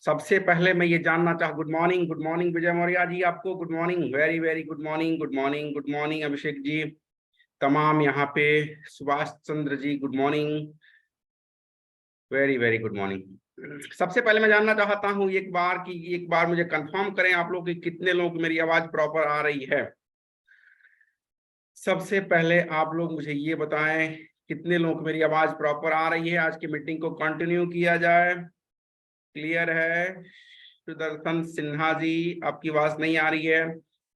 सबसे पहले मैं ये जानना गुड मॉर्निंग विजय मौर्य जी, आपको good morning, very very good morning, good morning, good morning Abhishek ji, तमाम यहाँ पे Subhash Chandra ji, good morning, very very good morning. सबसे पहले मैं जानना चाहता हूँ एक बार मुझे कंफर्म करें आप लोग कि कितने लोग मेरी आवाज प्रॉपर आ रही है। सबसे पहले आप लोग मुझे ये बताएं कितने लोग मेरी आवाज प्रॉपर आ रही है। आज की मीटिंग को कंटिन्यू किया जाए। क्लियर है? सुदर्शन सिन्हा जी, आपकी आवाज नहीं आ रही है।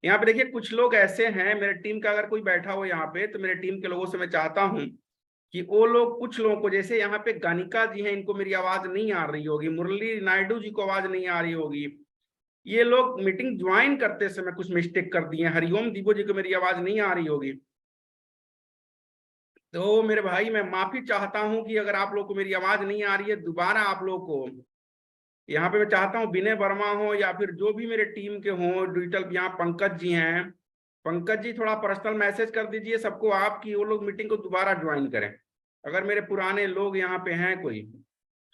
यहाँ पे देखिए कुछ लोग ऐसे हैं मेरे टीम का, अगर कोई बैठा हो यहाँ पे तो मेरे टीम के लोगों से मैं चाहता हूँ कि वो लोग, कुछ लोगों को, जैसे यहाँ पे गानिका जी हैं, इनको मेरी आवाज नहीं आ रही होगी, मुरली नायडू जी को आवाज नहीं आ रही होगी, ये लोग मीटिंग ज्वाइन करते समय कुछ मिस्टेक कर दिए। हरिओम दीपो जी को मेरी आवाज नहीं आ रही होगी, तो मेरे भाई मैं माफी चाहता हूं कि अगर आप लोग को मेरी आवाज नहीं आ रही है। दोबारा आप लोग को यहाँ पे मैं चाहता हूँ विनय वर्मा हो या फिर जो भी मेरे टीम के हों, डिजिटल, यहाँ पंकज जी हैं, पंकज जी थोड़ा पर्सनल मैसेज कर दीजिए सबको आप कि वो लोग मीटिंग को दोबारा ज्वाइन करें। अगर मेरे पुराने लोग यहाँ पे हैं कोई,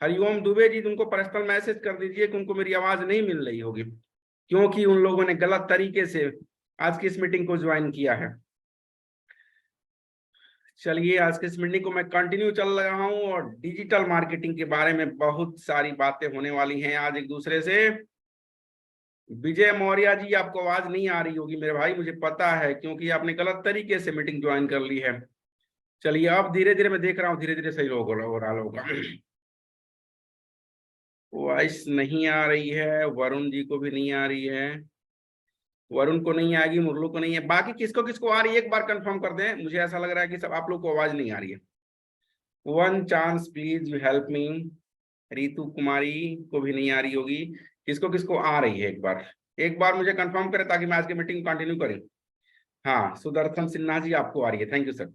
हरिओम दुबे जी, उनको पर्सनल मैसेज कर दीजिए कि उनको मेरी आवाज नहीं मिल रही होगी, क्योंकि उन लोगों ने गलत तरीके से आज की इस मीटिंग को ज्वाइन किया है। चलिए आज के इस मीटिंग को मैं कंटिन्यू चल रहा हूं और डिजिटल मार्केटिंग के बारे में बहुत सारी बातें होने वाली हैं आज एक दूसरे से। विजय मौर्य जी, आपको आवाज नहीं आ रही होगी मेरे भाई, मुझे पता है, क्योंकि आपने गलत तरीके से मीटिंग ज्वाइन कर ली है। चलिए अब धीरे धीरे मैं देख रहा हूँ, धीरे धीरे सही हो रहा होगा। वॉइस नहीं आ रही है, वरुण जी को भी नहीं आ रही है, वरुण को नहीं आएगी, मुरलू को नहीं है, बाकी किसको किसको आ रही है एक बार कंफर्म कर दें। मुझे ऐसा लग रहा है कि सब आप लोग को आवाज नहीं आ रही है। One chance please you help me. Ritu Kumari को भी नहीं आ रही होगी, किसको किसको आ रही है एक बार मुझे कंफर्म करें ताकि मैं आज की मीटिंग कंटिन्यू करें। हाँ, सुदर्शन सिन्हा जी आपको आ रही है, thank you sir,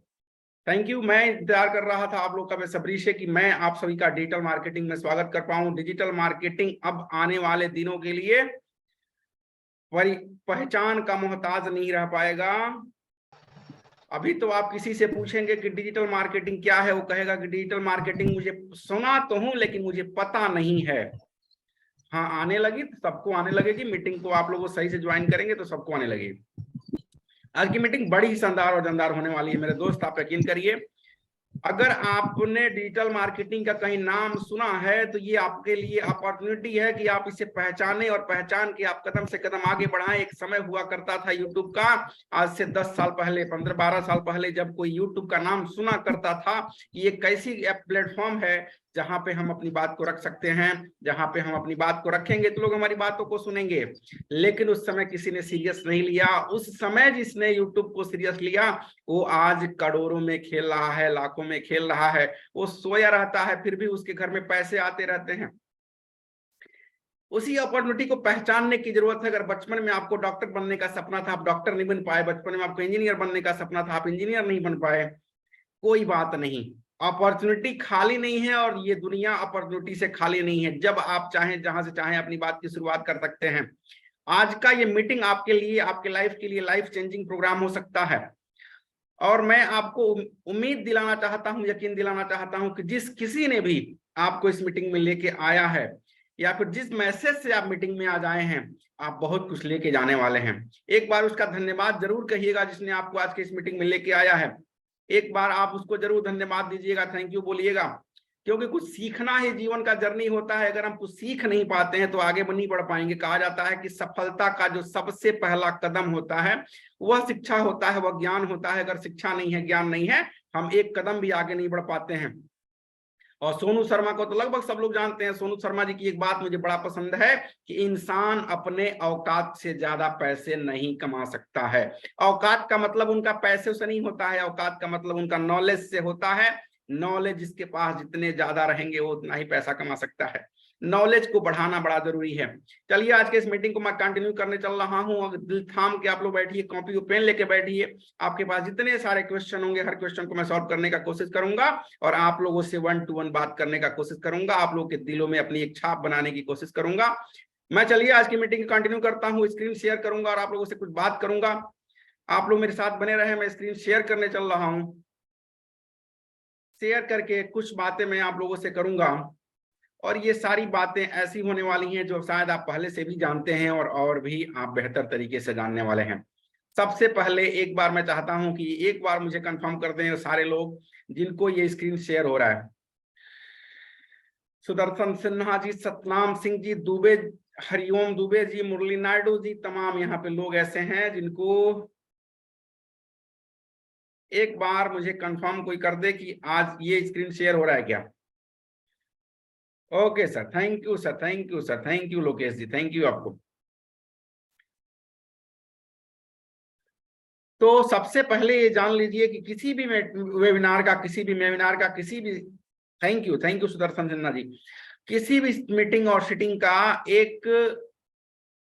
thank you. मैं इंतजार कर रहा था आप लोग का बेसब्री से कि मैं आप सभी का डिजिटल मार्केटिंग में स्वागत कर पाऊं। डिजिटल मार्केटिंग अब आने वाले दिनों के लिए पहचान का मोहताज नहीं रह पाएगा। अभी तो आप किसी से पूछेंगे कि डिजिटल मार्केटिंग क्या है, वो कहेगा कि डिजिटल मार्केटिंग मुझे सुना तो हूं लेकिन मुझे पता नहीं है। हाँ, आने लगी तो सबको आने लगेगी। मीटिंग को आप लोग सही से ज्वाइन करेंगे तो सबको आने लगेगी। आज की मीटिंग बड़ी ही शानदार और जानदार होने वाली है मेरे दोस्त, आप यकीन करिए। अगर आपने डिजिटल मार्केटिंग का कहीं नाम सुना है तो ये आपके लिए अपॉर्चुनिटी है कि आप इसे पहचाने और पहचान के आप कदम से कदम आगे बढ़ाएं। एक समय हुआ करता था यूट्यूब का, आज से 10 साल पहले, 15-12 साल पहले, जब कोई यूट्यूब का नाम सुना करता था, ये कैसी प्लेटफॉर्म है जहां पे हम अपनी बात को रख सकते हैं, जहां पे हम अपनी बात को रखेंगे तो लोग हमारी बातों को सुनेंगे। लेकिन उस समय किसी ने सीरियस नहीं लिया। उस समय जिसने यूट्यूब को सीरियस लिया वो आज करोड़ों में खेल रहा है, लाखों में खेल रहा है। वो सोया रहता है फिर भी उसके घर में पैसे आते रहते हैं। उसी अपॉर्चुनिटी को पहचानने की जरूरत है। अगर बचपन में आपको डॉक्टर बनने का सपना था, आप डॉक्टर नहीं बन पाए, बचपन में आपको इंजीनियर बनने का सपना था, आप इंजीनियर नहीं बन पाए, कोई बात नहीं। अपॉर्चुनिटी खाली नहीं है और ये दुनिया अपॉर्चुनिटी से खाली नहीं है। जब आप चाहें, जहां से चाहें, अपनी बात की शुरुआत कर सकते हैं। आज का ये मीटिंग आपके लिए, आपके लाइफ के लिए लाइफ चेंजिंग प्रोग्राम हो सकता है। और मैं आपको उम्मीद दिलाना चाहता हूं, यकीन दिलाना चाहता हूं कि जिस किसी ने भी आपको इस मीटिंग में लेके आया है या फिर जिस मैसेज से आप मीटिंग में आज आए हैं, आप बहुत कुछ लेके जाने वाले हैं। एक बार उसका धन्यवाद जरूर कहिएगा जिसने आपको आज के इस मीटिंग में लेके आया है। एक बार आप उसको जरूर धन्यवाद दीजिएगा, थैंक यू बोलिएगा, क्योंकि कुछ सीखना ही जीवन का जर्नी होता है। अगर हम कुछ सीख नहीं पाते हैं तो आगे नहीं बढ़ पाएंगे। कहा जाता है कि सफलता का जो सबसे पहला कदम होता है वह शिक्षा होता है, वह ज्ञान होता है। अगर शिक्षा नहीं है, ज्ञान नहीं है, हम एक कदम भी आगे नहीं बढ़ पाते हैं। और सोनू शर्मा को तो लगभग सब लोग जानते हैं। सोनू शर्मा जी की एक बात मुझे बड़ा पसंद है कि इंसान अपने औकात से ज्यादा पैसे नहीं कमा सकता है। औकात का मतलब उनका पैसे से नहीं होता है, औकात का मतलब उनका नॉलेज से होता है। नॉलेज जिसके पास जितने ज्यादा रहेंगे वो उतना ही पैसा कमा सकता है। नॉलेज को बढ़ाना बड़ा जरूरी है। चलिए आज के इस मीटिंग को मैं कंटिन्यू करने चल रहा हूं। अगर दिल थाम के आप लोग बैठिए, कॉपी और पेन लेके बैठिए। आपके पास जितने सारे क्वेश्चन होंगे, हर क्वेश्चन को मैं सॉल्व करने का कोशिश करूंगा और आप लोगों से 1 to 1 बात करने का कोशिश करूंगा। आप लोगों के दिलों में अपनी एक छाप बनाने की कोशिश करूंगा मैं। चलिए आज की मीटिंग कंटिन्यू करता हूँ। स्क्रीन शेयर करूंगा और आप लोगों से कुछ बात करूंगा। आप लोग मेरे साथ बने रहे। मैं स्क्रीन शेयर करने चल रहा हूँ। शेयर करके कुछ बातें मैं आप लोगों से करूंगा और ये सारी बातें ऐसी होने वाली हैं जो शायद आप पहले से भी जानते हैं और भी आप बेहतर तरीके से जानने वाले हैं। सबसे पहले एक बार मैं चाहता हूं कि एक बार मुझे कंफर्म कर दें सारे लोग जिनको ये स्क्रीन शेयर हो रहा है। सुदर्शन सिन्हा जी, सतनाम सिंह जी, दुबे, हरिओम दुबे जी, मुरली नायडू जी, तमाम यहाँ पे लोग ऐसे हैं जिनको एक बार मुझे कंफर्म कोई कर दे कि आज ये स्क्रीन शेयर हो रहा है क्या। Okay sir, thank you sir, thank you sir, thank you Lokesh ji, thank you आपको। तो सबसे पहले ये जान लीजिए कि किसी भी वेबिनार का थैंक यू सुदर्शन सिन्हा जी, किसी भी मीटिंग और सिटिंग का एक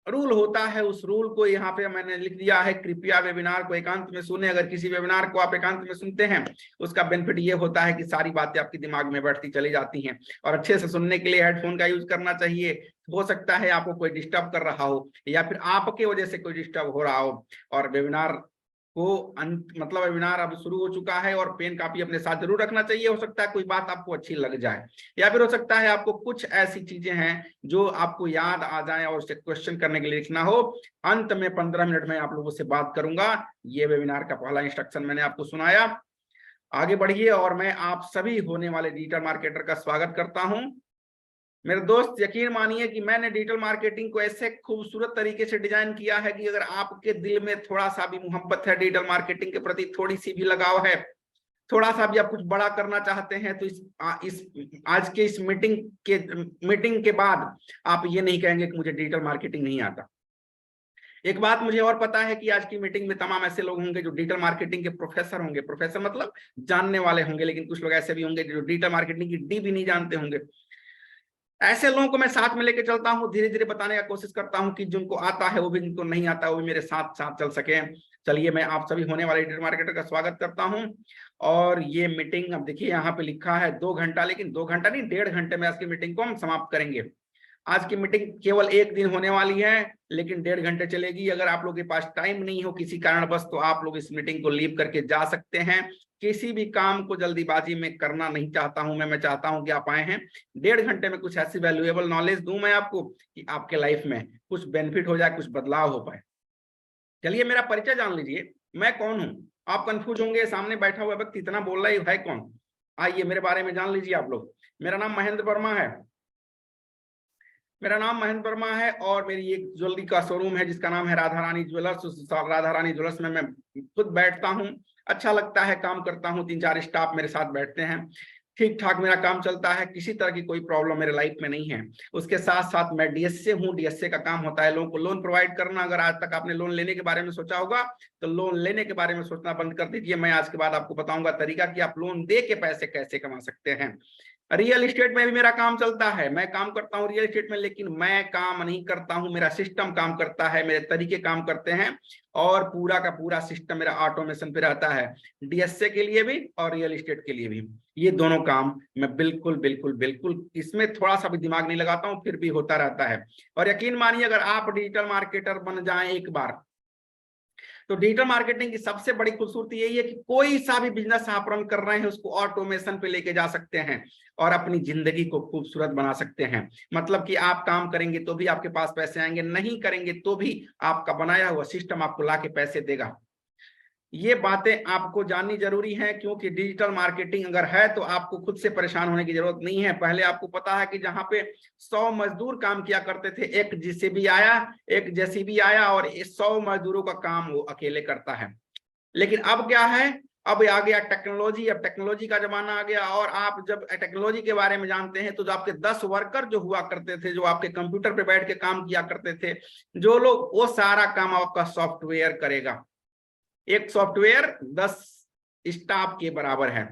रूल होता है। उस रूल को यहाँ पे मैंने लिख दिया है, कृपया वेबिनार को एकांत में सुने। अगर किसी वेबिनार को आप एकांत में सुनते हैं उसका बेनिफिट ये होता है कि सारी बातें आपके दिमाग में बैठती चली जाती हैं। और अच्छे से सुनने के लिए हेडफोन का यूज करना चाहिए। हो सकता है आपको कोई डिस्टर्ब कर रहा हो या फिर आपके वजह से कोई डिस्टर्ब हो रहा हो और वेबिनार को मतलब वेबिनार अब शुरू हो चुका है और पेन कापी अपने साथ जरूर रखना चाहिए। हो सकता है कोई बात आपको अच्छी लग जाए या फिर हो सकता है आपको कुछ ऐसी चीजें हैं जो आपको याद आ जाए और उसे क्वेश्चन करने के लिए लिखना हो। अंत में 15 मिनट में आप लोगों से बात करूंगा। ये वेबिनार का पहला इंस्ट्रक्शन मैंने आपको सुनाया। आगे बढ़िए और मैं आप सभी होने वाले डिजिटल मार्केटर का स्वागत करता हूं। मेरे दोस्त यकीन मानिए कि मैंने डिजिटल मार्केटिंग को ऐसे खूबसूरत तरीके से डिजाइन किया है कि अगर आपके दिल में थोड़ा सा भी मोहब्बत है, डिजिटल मार्केटिंग के प्रति थोड़ी सी भी लगाव है, थोड़ा सा भी आप कुछ बड़ा करना चाहते हैं, तो इस आज के इस मीटिंग के बाद आप ये नहीं कहेंगे कि मुझे डिजिटल मार्केटिंग नहीं आता। एक बात मुझे और पता है कि आज की मीटिंग में तमाम ऐसे लोग होंगे जो डिजिटल मार्केटिंग के प्रोफेसर होंगे। प्रोफेसर मतलब जानने वाले होंगे, लेकिन कुछ लोग ऐसे भी होंगे जो डिजिटल मार्केटिंग की डी भी नहीं जानते होंगे। ऐसे लोगों को मैं साथ में लेके चलता हूँ, धीरे धीरे बताने का कोशिश करता हूँ कि जिनको आता है वो भी, जिनको नहीं आता वो भी मेरे साथ साथ चल सके। चलिए मैं आप सभी होने वाले डिजिटल मार्केटर का स्वागत करता हूँ। और ये मीटिंग अब देखिए यहाँ पे लिखा है 2 घंटा, लेकिन 2 घंटा नहीं, 1.5 घंटे में आज की मीटिंग को हम समाप्त करेंगे। आज की मीटिंग केवल 1 दिन होने वाली है लेकिन 1.5 घंटे चलेगी। अगर आप लोगों के पास टाइम नहीं हो किसी कारणवश तो आप लोग इस मीटिंग को लीव करके जा सकते हैं। किसी भी काम को जल्दीबाजी में करना नहीं चाहता हूं मैं चाहता हूं कि आप आए हैं 1.5 घंटे में कुछ ऐसी वैल्यूएबल नॉलेज दूं मैं आपको कि आपके लाइफ में कुछ बेनिफिट हो जाए, कुछ बदलाव हो पाए। चलिए मेरा परिचय जान लीजिए, मैं कौन हूं। आप कंफ्यूज होंगे, सामने बैठा हुआ व्यक्ति इतना बोल रहा है कौन। आइए मेरे बारे में जान लीजिए आप लोग। मेरा नाम महेंद्र वर्मा है। मेरा नाम महेंद्र वर्मा है और मेरी एक ज्वेलरी का शोरूम है जिसका नाम है राधा रानी ज्वेलर्स। राधा रानी ज्वेलर्स में मैं खुद बैठता हूं, अच्छा लगता है, काम करता हूं, 3-4 स्टाफ मेरे साथ बैठते हैं, ठीक ठाक मेरा काम चलता है, किसी तरह की कोई प्रॉब्लम मेरे लाइफ में नहीं है। उसके साथ साथ मैं डीएसए हूँ। डीएसए का काम होता है लोगों को लोन प्रोवाइड करना। अगर आज तक आपने लोन लेने के बारे में सोचा होगा तो लोन लेने के बारे में सोचना बंद कर दीजिए। मैं आज के बाद आपको बताऊंगा तरीका कि आप लोन दे के पैसे कैसे कमा सकते हैं। रियल एस्टेट में भी मेरा काम चलता है, मैं काम करता हूं रियल एस्टेट में, लेकिन मैं काम नहीं करता हूं, मेरा सिस्टम काम करता है, मेरे तरीके काम करते हैं और पूरा का पूरा सिस्टम मेरा ऑटोमेशन पे रहता है, डीएसए के लिए भी और रियल एस्टेट के लिए भी। ये दोनों काम मैं बिल्कुल बिल्कुल बिल्कुल इसमें थोड़ा सा भी दिमाग नहीं लगाता हूं, फिर भी होता रहता है। और यकीन मानिए अगर आप डिजिटल मार्केटर बन जाएं एक बार, तो डिजिटल मार्केटिंग की सबसे बड़ी खूबसूरती यही है कि कोई सा भी बिजनेस आप रन कर रहे हैं उसको ऑटोमेशन पे लेके जा सकते हैं और अपनी जिंदगी को खूबसूरत बना सकते हैं। मतलब कि आप काम करेंगे तो भी आपके पास पैसे आएंगे, नहीं करेंगे तो भी आपका बनाया हुआ सिस्टम आपको लाके पैसे देगा। ये बातें आपको जाननी जरूरी है क्योंकि डिजिटल मार्केटिंग अगर है तो आपको खुद से परेशान होने की जरूरत नहीं है। पहले आपको पता है कि जहां पे 100 मजदूर काम किया करते थे, एक जेसीबी आया, एक जेसीबी आया और 100 मजदूरों का काम वो अकेले करता है। लेकिन अब क्या है, अब आ गया टेक्नोलॉजी। अब टेक्नोलॉजी का जमाना आ गया और आप जब टेक्नोलॉजी के बारे में जानते हैं तो जो आपके 10 वर्कर जो हुआ करते थे, जो आपके कंप्यूटर पे बैठ के काम किया करते थे जो लोग, वो सारा काम आपका सॉफ्टवेयर करेगा। एक सॉफ्टवेयर 10 स्टाफ के बराबर है।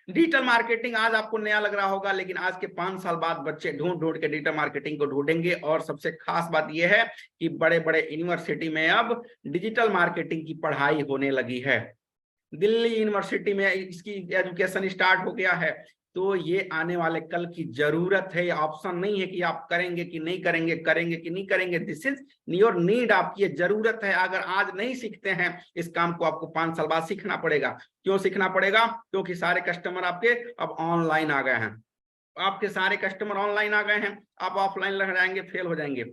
डिजिटल मार्केटिंग आज आपको नया लग रहा होगा लेकिन आज के 5 साल बाद बच्चे ढूंढ ढूंढ के डिजिटल मार्केटिंग को ढूंढेंगे। और सबसे खास बात यह है कि बड़े बड़े यूनिवर्सिटी में अब डिजिटल मार्केटिंग की पढ़ाई होने लगी है। दिल्ली यूनिवर्सिटी में इसकी एजुकेशन स्टार्ट हो गया है। तो ये आने वाले कल की जरूरत है, ये ऑप्शन नहीं है कि आप करेंगे कि नहीं करेंगे, करेंगे कि नहीं करेंगे। दिस इज योर नीड, आपकी ये जरूरत है। अगर आज नहीं सीखते हैं इस काम को, आपको 5 साल बाद सीखना पड़ेगा। क्यों सीखना पड़ेगा? क्योंकि सारे कस्टमर आपके अब ऑनलाइन आ गए हैं। आपके सारे कस्टमर ऑनलाइन आ गए हैं, आप ऑफलाइन रह जाएंगे, फेल हो जाएंगे।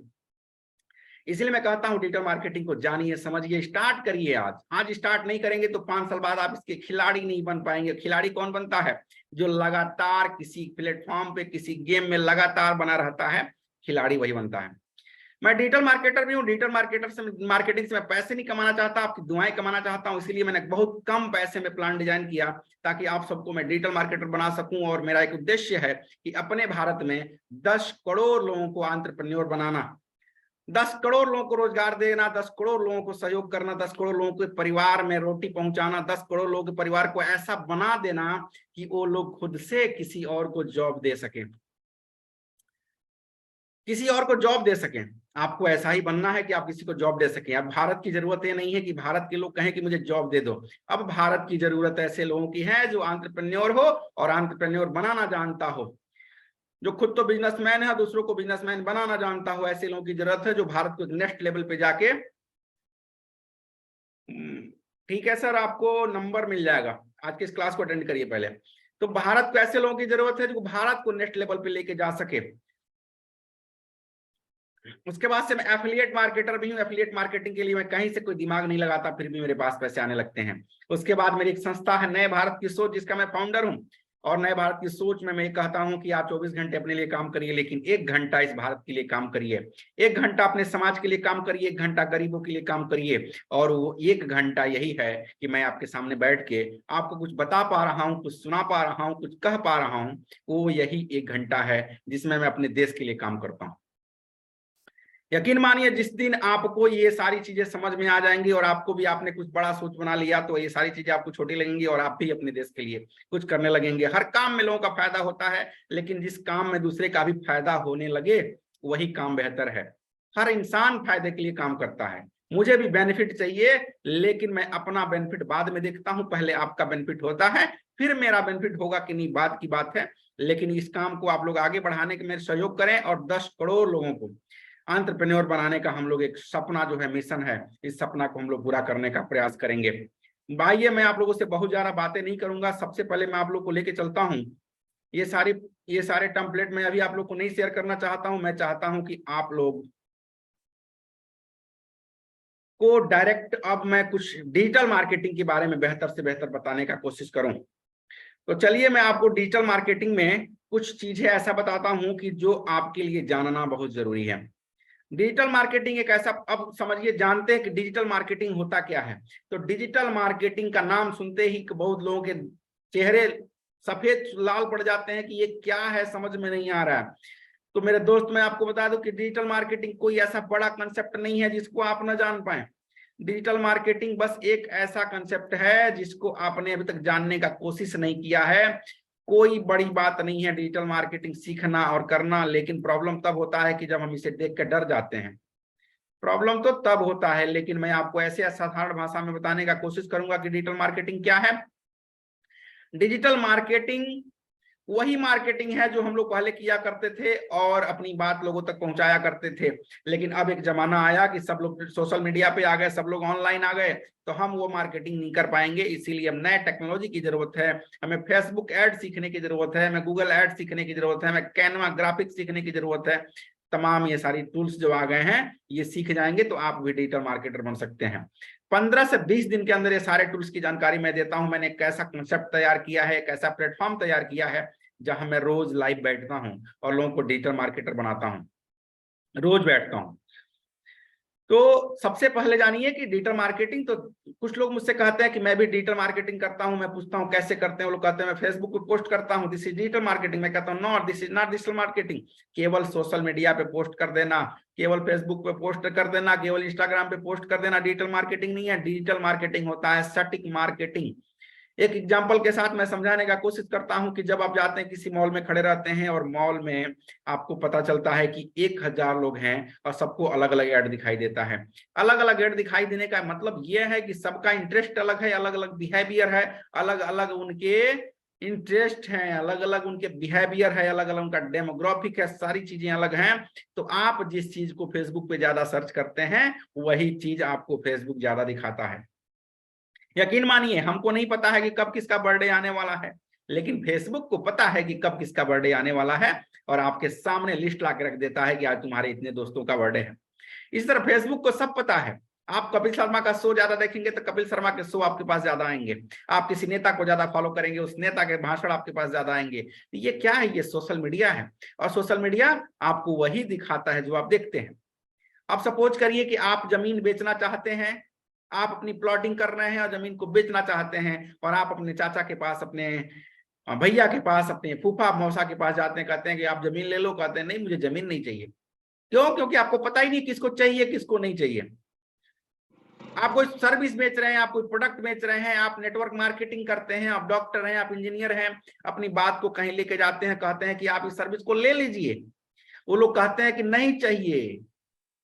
इसलिए मैं कहता हूं डिजिटल मार्केटिंग को जानिए, समझिए, स्टार्ट करिए। आज स्टार्ट नहीं करेंगे तो 5 साल बाद आप इसके खिलाड़ी नहीं बन पाएंगे। खिलाड़ी कौन बनता है? जो लगातार किसी प्लेटफॉर्म पे, किसी गेम में लगातार बना रहता है, खिलाड़ी वही बनता है। मैं डिजिटल मार्केटर भी हूँ। डिजिटल मार्केटिंग से मैं पैसे नहीं कमाना चाहता, आपकी दुआएं कमाना चाहता हूँ। इसीलिए मैंने बहुत कम पैसे में प्लान डिजाइन किया ताकि आप सबको मैं डिजिटल मार्केटर बना सकूं। और मेरा एक उद्देश्य है कि अपने भारत में 10 करोड़ लोगों को एंटरप्रेन्योर बनाना, 10 करोड़ लोगों को रोजगार देना, 10 करोड़ लोगों को सहयोग करना, 10 करोड़ लोगों के परिवार में रोटी पहुंचाना, 10 करोड़ लोगों के परिवार को ऐसा बना देना कि वो लोग खुद से किसी और को जॉब दे सकें, किसी और को जॉब दे सकें। आपको ऐसा ही बनना है कि आप किसी को जॉब दे सकें। अब भारत की जरूरत ये नहीं है कि भारत के लोग कहें कि मुझे जॉब दे दो। अब भारत की जरूरत ऐसे लोगों की है जो एंटरप्रेन्योर हो और एंटरप्रेन्योर बनाना जानता हो, जो खुद तो बिजनेसमैन है, दूसरों को बिजनेसमैन बनाना जानता हो। ऐसे लोगों की जरूरत है जो भारत को नेक्स्ट लेवल पे जाके, ठीक है सर, आपको नंबर मिल जाएगा, आज की इस क्लास को अटेंड करिए पहले। तो भारत को ऐसे लोगों की जरूरत है जो भारत को नेक्स्ट लेवल पे लेके जा सके। उसके बाद से मैं एफिलिएट मार्केटर भी हूँ। एफिलिएट मार्केटिंग के लिए मैं कहीं से कोई दिमाग नहीं लगाता, फिर भी मेरे पास पैसे आने लगते हैं। उसके बाद मेरी एक संस्था है नए भारत की सोच, जिसका मैं फाउंडर हूँ। और नए भारत की सोच में मैं कहता हूं कि आप 24 घंटे अपने लिए काम करिए, लेकिन 1 घंटा इस भारत के लिए काम करिए, 1 घंटा अपने समाज के लिए काम करिए, 1 घंटा गरीबों के लिए काम करिए। और वो 1 घंटा यही है कि मैं आपके सामने बैठ के आपको कुछ बता पा रहा हूँ, कुछ सुना पा रहा हूँ, कुछ कह पा रहा हूँ। वो यही 1 घंटा है जिसमें मैं अपने देश के लिए काम करता हूँ। यकीन मानिए, जिस दिन आपको ये सारी चीजें समझ में आ जाएंगी और आपको भी आपने कुछ बड़ा सोच बना लिया, तो ये सारी चीजें आपको छोटी लगेंगी और आप भी अपने देश के लिए कुछ करने लगेंगे। हर काम में लोगों का फायदा होता है, लेकिन जिस काम में दूसरे का भी फायदा होने लगे वही काम बेहतर है। हर इंसान फायदे के लिए काम करता है। मुझे भी बेनिफिट चाहिए, लेकिन मैं अपना बेनिफिट बाद में देखता हूं, पहले आपका बेनिफिट होता है, फिर मेरा बेनिफिट होगा कि नहीं, बात की बात है। लेकिन इस काम को आप लोग आगे बढ़ाने के मेरे सहयोग करें और 10 करोड़ लोगों को एंटरप्रेन्योर बनाने का हम लोग एक सपना जो है, मिशन है, इस सपना को हम लोग पूरा करने का प्रयास करेंगे। भाई, मैं आप लोगों से बहुत ज्यादा बातें नहीं करूंगा। सबसे पहले मैं आप लोग को लेके चलता हूं। ये सारे टेम्पलेट मैं अभी आप लोग को नहीं शेयर करना चाहता हूं। मैं चाहता हूं कि आप लोग को डायरेक्ट, अब मैं कुछ डिजिटल मार्केटिंग के बारे में बेहतर से बेहतर बताने का कोशिश करूं। तो चलिए, मैं आपको डिजिटल मार्केटिंग में कुछ चीजें ऐसा बताता हूं कि जो आपके लिए जानना बहुत जरूरी है। डिजिटल मार्केटिंग एक ऐसा, अब समझिए, जानते हैं कि डिजिटल मार्केटिंग होता क्या है। तो डिजिटल मार्केटिंग का नाम सुनते ही बहुत लोगों के चेहरे सफेद लाल पड़ जाते हैं कि ये क्या है, समझ में नहीं आ रहा है। तो मेरे दोस्त, मैं आपको बता दूं कि डिजिटल मार्केटिंग कोई ऐसा बड़ा कंसेप्ट नहीं है जिसको आप न जान पाए। डिजिटल मार्केटिंग बस एक ऐसा कंसेप्ट है जिसको आपने अभी तक जानने का कोशिश नहीं किया है। कोई बड़ी बात नहीं है डिजिटल मार्केटिंग सीखना और करना, लेकिन प्रॉब्लम तब होता है कि जब हम इसे देख कर डर जाते हैं। प्रॉब्लम तो तब होता है, लेकिन मैं आपको ऐसे साधारण भाषा में बताने का कोशिश करूंगा कि डिजिटल मार्केटिंग क्या है। डिजिटल मार्केटिंग वही मार्केटिंग है जो हम लोग पहले किया करते थे और अपनी बात लोगों तक पहुंचाया करते थे। लेकिन अब एक जमाना आया कि सब लोग सोशल मीडिया पे आ गए, सब लोग ऑनलाइन आ गए, तो हम वो मार्केटिंग नहीं कर पाएंगे। इसीलिए अब नए टेक्नोलॉजी की जरूरत है। हमें फेसबुक एड सीखने की जरूरत है, हमें गूगल एड सीखने की जरूरत है, हमें कैनवा ग्राफिक्स सीखने की जरूरत है। तमाम ये सारी टूल्स जो आ गए हैं, ये सीख जाएंगे तो आप भी डिजिटल मार्केटर बन सकते हैं। 15 से 20 दिन के अंदर ये सारे टूल्स की जानकारी मैं देता हूं। मैंने कैसा कंसेप्ट तैयार किया है, कैसा प्लेटफॉर्म तैयार किया है, जहां मैं रोज लाइव बैठता हूं और लोगों को डिजिटल मार्केटर बनाता हूं, रोज बैठता हूं। तो सबसे पहले जानिए कि डिजिटल मार्केटिंग, तो कुछ लोग मुझसे कहते हैं कि मैं भी डिजिटल मार्केटिंग करता हूं। मैं पूछता हूं कैसे करते हैं, वो लोग कहते हैं मैं फेसबुक पे पोस्ट करता हूं, दिस इज डिजिटल मार्केटिंग। मैं कहता हूं not, this is not digital marketing. केवल सोशल मीडिया पे पोस्ट कर देना, केवल फेसबुक पे पोस्ट कर देना, केवल इंस्टाग्राम पे पोस्ट कर देना डिजिटल मार्केटिंग नहीं है। डिजिटल मार्केटिंग होता है सटीक मार्केटिंग। एक एग्जांपल के साथ मैं समझाने का कोशिश करता हूं कि जब आप जाते हैं किसी मॉल में, खड़े रहते हैं और मॉल में आपको पता चलता है कि 1000 लोग हैं और सबको अलग अलग ऐड दिखाई देता है। अलग अलग ऐड दिखाई देने का मतलब यह है कि सबका इंटरेस्ट अलग है, अलग अलग बिहेवियर है, अलग अलग उनके इंटरेस्ट हैं, अलग अलग उनके बिहेवियर है, अलग अलग उनका डेमोग्राफिक है, सारी चीजें अलग हैं। तो आप जिस चीज को फेसबुक पे ज्यादा सर्च करते हैं, वही चीज आपको फेसबुक ज्यादा दिखाता है। यकीन मानिए, हमको नहीं पता है कि कब किसका बर्थडे आने वाला है, लेकिन फेसबुक को पता है कि कब किसका बर्थडे आने वाला है और आपके सामने लिस्ट ला के रख देता है कि आज तुम्हारे इतने दोस्तों का बर्थडे है। इस तरह फेसबुक को सब पता है। आप कपिल शर्मा का शो ज्यादा देखेंगे तो कपिल शर्मा के शो आपके पास ज्यादा आएंगे। आप किसी नेता को ज्यादा फॉलो करेंगे, उस नेता के भाषण आपके पास ज्यादा आएंगे। ये क्या है? ये सोशल मीडिया है। और सोशल मीडिया आपको वही दिखाता है जो आप देखते हैं। आप सपोज करिए कि आप जमीन बेचना चाहते हैं, आप अपनी प्लॉटिंग कर रहे हैं और जमीन को बेचना चाहते हैं, और आप अपने चाचा के पास, अपने भैया के पास, अपने फूफा मौसा के पास जाते हैं, कहते हैं कि आप जमीन ले लो। कहते हैं नहीं, मुझे जमीन नहीं चाहिए। क्यों? क्योंकि आपको पता ही नहीं किसको चाहिए किसको नहीं चाहिए। आप कोई सर्विस बेच रहे हैं, आप कोई प्रोडक्ट बेच रहे हैं, आप नेटवर्क मार्केटिंग करते हैं, आप डॉक्टर हैं, आप इंजीनियर हैं, अपनी बात को कहीं लेके जाते हैं, कहते हैं कि आप इस सर्विस को ले लीजिए। वो लोग कहते हैं कि नहीं चाहिए,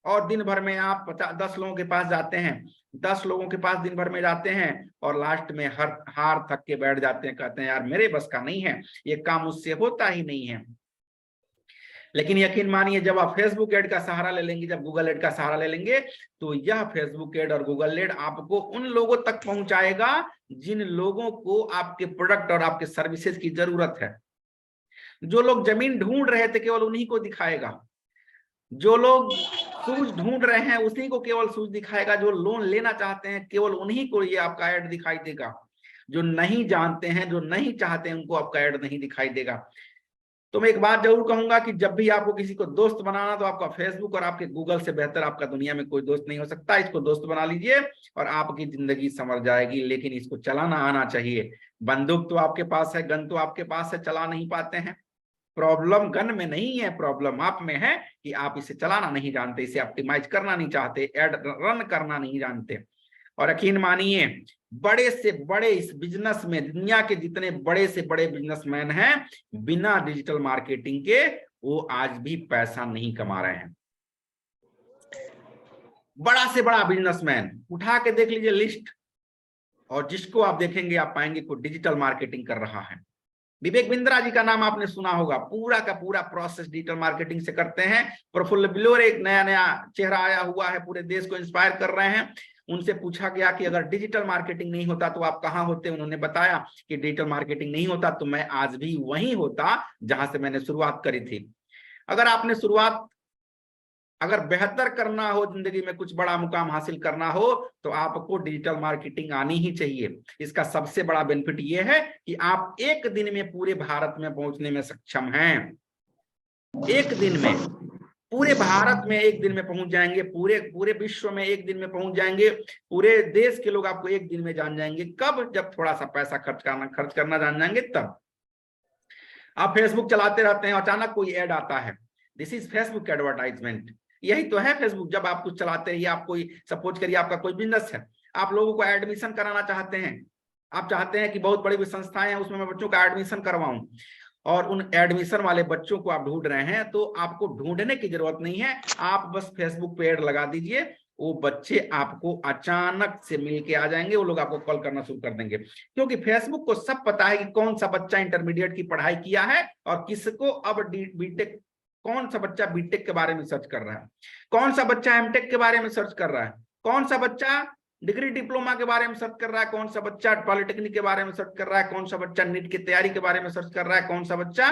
और दिन भर में आप 10 लोगों के पास जाते हैं, 10 लोगों के पास दिन भर में जाते हैं, और लास्ट में हार थक के बैठ जाते हैं, कहते हैं यार मेरे बस का नहीं है, ये काम मुझसे होता ही नहीं है। लेकिन यकीन मानिए, जब आप फेसबुक एड का सहारा ले लेंगे, जब गूगल एड का सहारा ले लेंगे, तो यह फेसबुक एड और गूगल एड आपको उन लोगों तक पहुंचाएगा जिन लोगों को आपके प्रोडक्ट और आपके सर्विसेज की जरूरत है। जो लोग जमीन ढूंढ रहे थे केवल उन्हीं को दिखाएगा, जो लोग सूझ ढूंढ रहे हैं उसी को केवल सूझ दिखाएगा, जो लोन लेना चाहते हैं केवल उन्हीं को ये आपका ऐड दिखाई देगा, जो नहीं जानते हैं, जो नहीं चाहते हैं, उनको आपका ऐड नहीं दिखाई देगा। तो मैं एक बात जरूर कहूंगा कि जब भी आपको किसी को दोस्त बनाना, तो आपका फेसबुक और आपके गूगल से बेहतर आपका दुनिया में कोई दोस्त नहीं हो सकता। इसको दोस्त बना लीजिए और आपकी जिंदगी संवर जाएगी, लेकिन इसको चलाना आना चाहिए। बंदूक तो आपके पास है, गन तो आपके पास है, चला नहीं पाते हैं। प्रॉब्लम गन में नहीं है, प्रॉब्लम आप में है कि आप इसे चलाना नहीं जानते, इसे ऑप्टिमाइज करना नहीं चाहते, एड रन करना नहीं जानते। और यकीन मानिए, बड़े से बड़े इस बिजनेस में, दुनिया के जितने बड़े से बड़े बिजनेसमैन हैं, बिना डिजिटल मार्केटिंग के वो आज भी पैसा नहीं कमा रहे हैं। बड़ा से बड़ा बिजनेसमैन उठा के देख लीजिए लिस्ट, और जिसको आप देखेंगे आप पाएंगे कोई डिजिटल मार्केटिंग कर रहा है। विवेक बिंद्रा जी का नाम आपने सुना होगा, पूरा का पूरा प्रोसेस डिजिटल मार्केटिंग से करते हैं। प्रफुल्ल बिलोर एक नया नया चेहरा आया हुआ है, पूरे देश को इंस्पायर कर रहे हैं। उनसे पूछा गया कि अगर डिजिटल मार्केटिंग नहीं होता तो आप कहाँ होते? उन्होंने बताया कि डिजिटल मार्केटिंग नहीं होता तो मैं आज भी वहीं होता जहां से मैंने शुरुआत करी थी। अगर आपने शुरुआत, अगर बेहतर करना हो, जिंदगी में कुछ बड़ा मुकाम हासिल करना हो, तो आपको डिजिटल मार्केटिंग आनी ही चाहिए। इसका सबसे बड़ा बेनिफिट यह है कि आप एक दिन में पूरे भारत में पहुंचने में सक्षम हैं। एक दिन में पूरे भारत में एक दिन में पहुंच जाएंगे, पूरे पूरे विश्व में एक दिन में पहुंच जाएंगे, पूरे देश के लोग आपको एक दिन में जान जाएंगे। कब? जब थोड़ा सा पैसा खर्च करना जान जाएंगे तब। आप फेसबुक चलाते रहते हैं, अचानक कोई ऐड आता है, दिस इज फेसबुक एडवर्टाइजमेंट। यही तो है फेसबुक। जब आप कुछ चलाते रहिए, आप कोई, सपोज करिए आपका कोई बिजनेस है, आप लोगों को एडमिशन कराना चाहते हैं, आप चाहते हैं कि बहुत बड़ी संस्थाएं हैं उसमें मैं बच्चों का एडमिशन करवाऊं, और उन एडमिशन वाले बच्चों को आप ढूंढ रहे हैं, तो आपको ढूंढने की जरूरत नहीं है, आप बस फेसबुक पे ऐड लगा दीजिए, वो बच्चे आपको अचानक से मिल के आ जाएंगे, वो लोग आपको कॉल करना शुरू कर देंगे। क्योंकि फेसबुक को सब पता है कि कौन सा बच्चा इंटरमीडिएट की पढ़ाई किया है और किसको अब बीटेक, कौन सा बच्चा बीटेक के बारे में सर्च कर रहा है, कौन सा बच्चा एमटेक के बारे में सर्च कर रहा है, कौन सा बच्चा डिग्री डिप्लोमा के बारे में सर्च कर रहा है, कौन सा बच्चा पॉलिटेक्निक के बारे में सर्च कर रहा है, कौन सा बच्चा नीट की तैयारी के बारे में सर्च कर रहा है, कौन सा बच्चा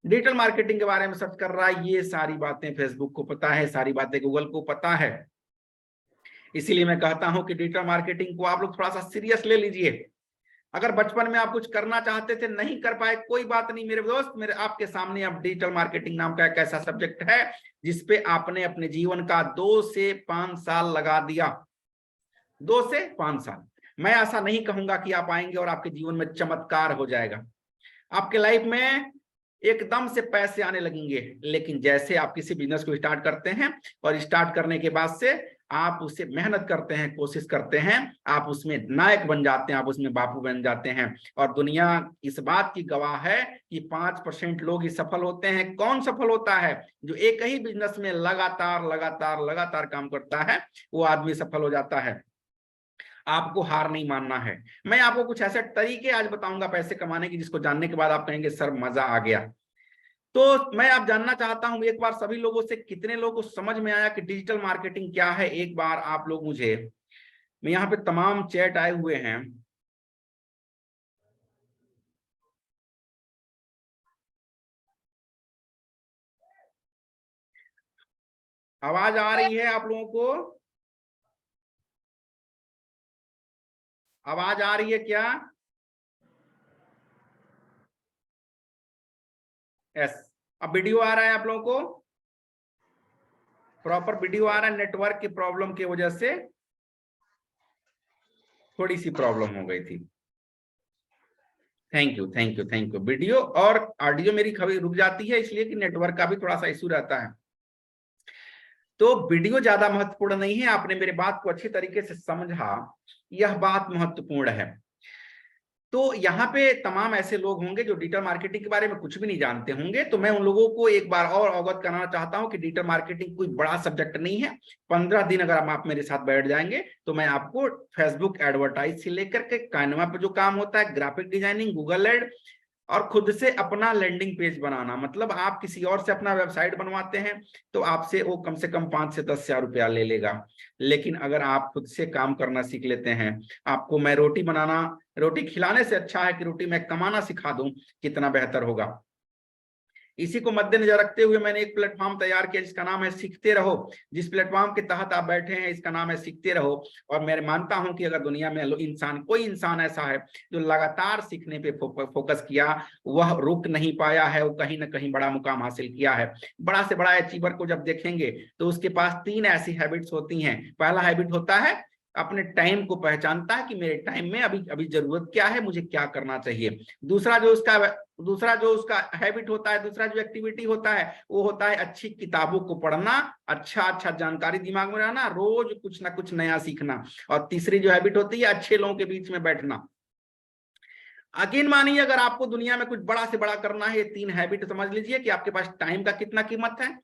डिजिटल मार्केटिंग के बारे में सर्च कर रहा है। ये सारी बातें फेसबुक को पता है, सारी बातें गूगल को पता है। इसीलिए मैं कहता हूं कि डिजिटल मार्केटिंग को आप लोग थोड़ा सा सीरियस ले लीजिए। अगर बचपन में आप कुछ करना चाहते थे, नहीं कर पाए, कोई बात नहीं मेरे दोस्त, मेरे आपके सामने अब डिजिटल मार्केटिंग नाम का एक ऐसा सब्जेक्ट है जिसपे आपने अपने जीवन का 2 से 5 साल लगा दिया। 2 से 5 साल। मैं ऐसा नहीं कहूंगा कि आप आएंगे और आपके जीवन में चमत्कार हो जाएगा, आपके लाइफ में एकदम से पैसे आने लगेंगे। लेकिन जैसे आप किसी बिजनेस को स्टार्ट करते हैं और स्टार्ट करने के बाद से आप उसे मेहनत करते हैं, कोशिश करते हैं, आप उसमें नायक बन जाते हैं, आप उसमें बापू बन जाते हैं। और दुनिया इस बात की गवाह है कि 5% लोग ही सफल होते हैं। कौन सफल होता है? जो एक ही बिजनेस में लगातार लगातार लगातार काम करता है, वो आदमी सफल हो जाता है। आपको हार नहीं मानना है। मैं आपको कुछ ऐसे तरीके आज बताऊंगा पैसे कमाने की, जिसको जानने के बाद आप कहेंगे सर मजा आ गया। तो मैं आप जानना चाहता हूं एक बार सभी लोगों से, कितने लोगों को समझ में आया कि डिजिटल मार्केटिंग क्या है? एक बार आप लोग मुझे, मैं यहाँ पे तमाम चैट आए हुए हैं, आवाज आ रही है आप लोगों को? आवाज आ रही है क्या? यस। अब वीडियो आ रहा है आप लोगों को? प्रॉपर वीडियो आ रहा है? नेटवर्क की प्रॉब्लम की वजह से थोड़ी सी प्रॉब्लम हो गई थी। Thank you thank you thank you. Video और ऑडियो मेरी कभी रुक जाती है इसलिए कि नेटवर्क का भी थोड़ा सा इशू रहता है। तो वीडियो ज्यादा महत्वपूर्ण नहीं है, आपने मेरे बात को अच्छी तरीके से समझा, यह बात महत्वपूर्ण है। तो यहाँ पे तमाम ऐसे लोग होंगे जो डिजिटल मार्केटिंग के बारे में कुछ भी नहीं जानते होंगे, तो मैं उन लोगों को एक बार और अवगत कराना चाहता हूँ कि डिजिटल मार्केटिंग कोई बड़ा सब्जेक्ट नहीं है। 15 दिन अगर आप मेरे साथ बैठ जाएंगे तो मैं आपको फेसबुक एडवर्टाइज से लेकर के कैनवा पे जो काम होता है, ग्राफिक डिजाइनिंग, गूगल एड, और खुद से अपना लैंडिंग पेज बनाना, मतलब आप किसी और से अपना वेबसाइट बनवाते हैं तो आपसे वो कम से कम 5 से 10 हजार रुपया ले लेगा। लेकिन अगर आप खुद से काम करना सीख लेते हैं, आपको मैं रोटी खिलाने से अच्छा है कि रोटी मैं कमाना सिखा दूं, कितना बेहतर होगा। इसी को मद्देनजर रखते हुए मैंने एक प्लेटफॉर्म तैयार किया जिसका नाम है सीखते रहो। जिस प्लेटफॉर्म के तहत आप बैठे हैं इसका नाम है सीखते रहो। और मैं मानता हूं कि अगर दुनिया में कोई इंसान ऐसा है जो लगातार सीखने पे फोकस किया, वह रुक नहीं पाया है, वो कहीं ना कहीं बड़ा मुकाम हासिल किया है। बड़ा से बड़ा अचीवर को जब देखेंगे तो उसके पास 3 ऐसी हैबिट्स होती हैं। पहला हैबिट होता है अपने टाइम को पहचानता है कि मेरे टाइम में अभी अभी जरूरत क्या है, मुझे क्या करना चाहिए। दूसरा जो उसका हैबिट होता है, दूसरा जो एक्टिविटी होता है वो होता है अच्छी किताबों को पढ़ना, अच्छा जानकारी दिमाग में रहना, रोज कुछ ना कुछ नया सीखना। और तीसरी जो हैबिट होती है अच्छे लोगों के बीच में बैठना। यकीन मानिए अगर आपको दुनिया में कुछ बड़ा से बड़ा करना है, ये 3 हैबिट समझ लीजिए कि आपके पास टाइम का कितना कीमत है,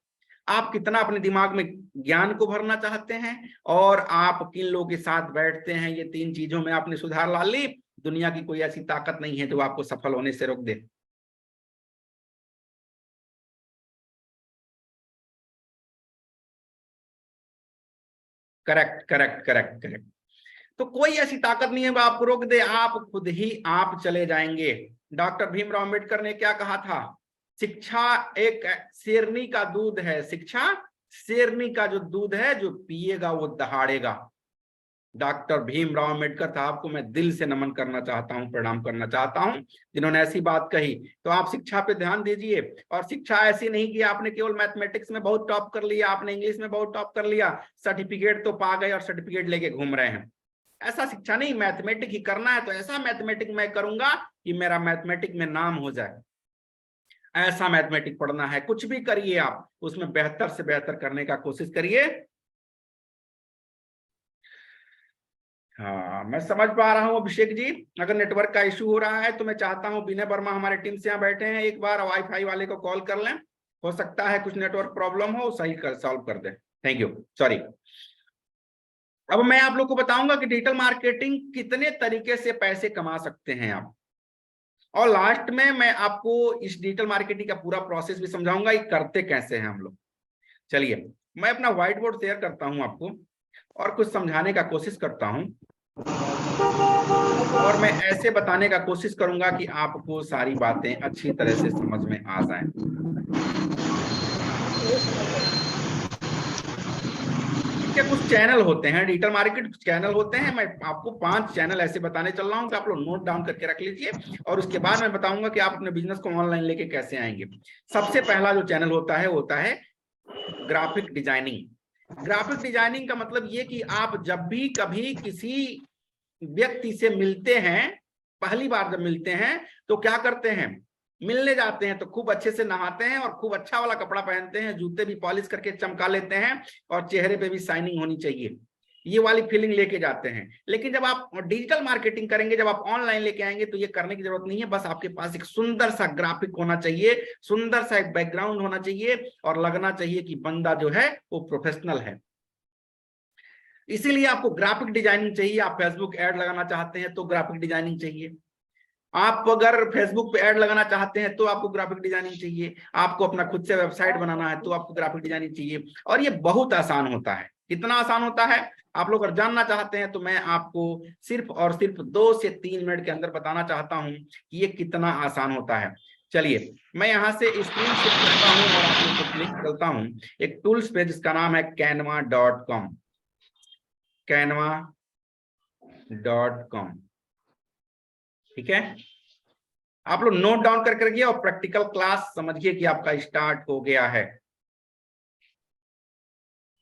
आप कितना अपने दिमाग में ज्ञान को भरना चाहते हैं, और आप किन लोगों के साथ बैठते हैं। ये 3 चीजों में आपने सुधार ला ली, दुनिया की कोई ऐसी ताकत नहीं है जो आपको सफल होने से रोक दे। Correct correct correct correct. तो कोई ऐसी ताकत नहीं है वो आपको रोक दे, आप खुद ही आप चले जाएंगे। डॉक्टर भीमराव अंबेडकर ने क्या कहा था? शिक्षा एक शेरनी का दूध है, शिक्षा शेरनी का जो दूध है, जो पिएगा वो दहाड़ेगा। डॉक्टर भीमराव अंबेडकर साहब को मैं दिल से नमन करना चाहता हूं, प्रणाम करना चाहता हूं, जिन्होंने ऐसी बात कही। तो आप शिक्षा पे ध्यान दीजिए। और शिक्षा ऐसी नहीं कि आपने केवल मैथमेटिक्स में बहुत टॉप कर लिया, आपने इंग्लिश में बहुत टॉप कर लिया, सर्टिफिकेट तो पा गए और सर्टिफिकेट लेके घूम रहे हैं। ऐसा शिक्षा नहीं, मैथमेटिक ही करना है तो ऐसा मैथमेटिक मैं करूंगा कि मेरा मैथमेटिक में नाम हो जाए। ऐसा मैथमेटिक पढ़ना है। कुछ भी करिए आप, उसमें बेहतर से बेहतर करने का कोशिश करिए। हाँ, मैं समझ पा रहा हूँ अभिषेक जी। अगर नेटवर्क का इशू हो रहा है तो मैं चाहता हूँ विनय वर्मा हमारे टीम से यहाँ बैठे हैं, एक बार वाईफाई वाले को कॉल कर लें। हो सकता है कुछ नेटवर्क प्रॉब्लम हो, सही कर सॉल्व कर दे। Thank you, sorry. अब मैं आप लोग को बताऊंगा कि डिजिटल मार्केटिंग कितने तरीके से पैसे कमा सकते हैं आप, और लास्ट में मैं आपको इस डिजिटल मार्केटिंग का पूरा प्रोसेस भी समझाऊंगा कि करते कैसे हैं हम लोग। चलिए मैं अपना व्हाइट बोर्ड शेयर करता हूं आपको और कुछ समझाने का कोशिश करता हूं, और मैं ऐसे बताने का कोशिश करूंगा कि आपको सारी बातें अच्छी तरह से समझ में आ जाएं। इनके कुछ चैनल होते हैं, डिजिटल मार्केट कुछ चैनल होते हैं। मैं आपको 5 चैनल ऐसे बताने चल रहा हूं कि आप लोग नोट डाउन करके रख लीजिए, और उसके बाद मैं बताऊंगा कि आप अपने बिजनेस को ऑनलाइन लेके कैसे आएंगे। सबसे पहला जो चैनल होता है ग्राफिक डिजाइनिंग। ग्राफिक डिजाइनिंग का मतलब ये कि आप जब भी कभी किसी व्यक्ति से मिलते हैं, पहली बार जब मिलते हैं तो क्या करते हैं, मिलने जाते हैं तो खूब अच्छे से नहाते हैं और खूब अच्छा वाला कपड़ा पहनते हैं, जूते भी पॉलिश करके चमका लेते हैं, और चेहरे पे भी शाइनिंग होनी चाहिए, ये वाली फीलिंग लेके जाते हैं। लेकिन जब आप डिजिटल मार्केटिंग करेंगे, जब आप ऑनलाइन लेके आएंगे तो ये करने की जरूरत नहीं है। बस आपके पास एक सुंदर सा ग्राफिक होना चाहिए, सुंदर सा एक बैकग्राउंड होना चाहिए, और लगना चाहिए कि बंदा जो है वो प्रोफेशनल है। इसीलिए आपको ग्राफिक डिजाइनिंग चाहिए। आप फेसबुक ऐड लगाना चाहते हैं तो ग्राफिक डिजाइनिंग चाहिए, आप अगर फेसबुक पे ऐड लगाना चाहते हैं तो आपको ग्राफिक डिजाइनिंग चाहिए, आपको अपना खुद से वेबसाइट बनाना है तो आपको ग्राफिक डिजाइनिंग चाहिए। और ये बहुत आसान होता है। कितना आसान होता है आप लोग अगर जानना चाहते हैं तो मैं आपको सिर्फ और सिर्फ 2 से 3 मिनट के अंदर बताना चाहता हूं कि ये कितना आसान होता है। चलिए मैं यहाँ से स्क्रीन शेयर करता हूँ और आप लोग को क्लिक करता हूँ एक टूल्स पे जिसका नाम है canva.com, canva.com। ठीक है, आप लोग नोट डाउन कर करके और प्रैक्टिकल क्लास समझिए कि आपका स्टार्ट हो गया है।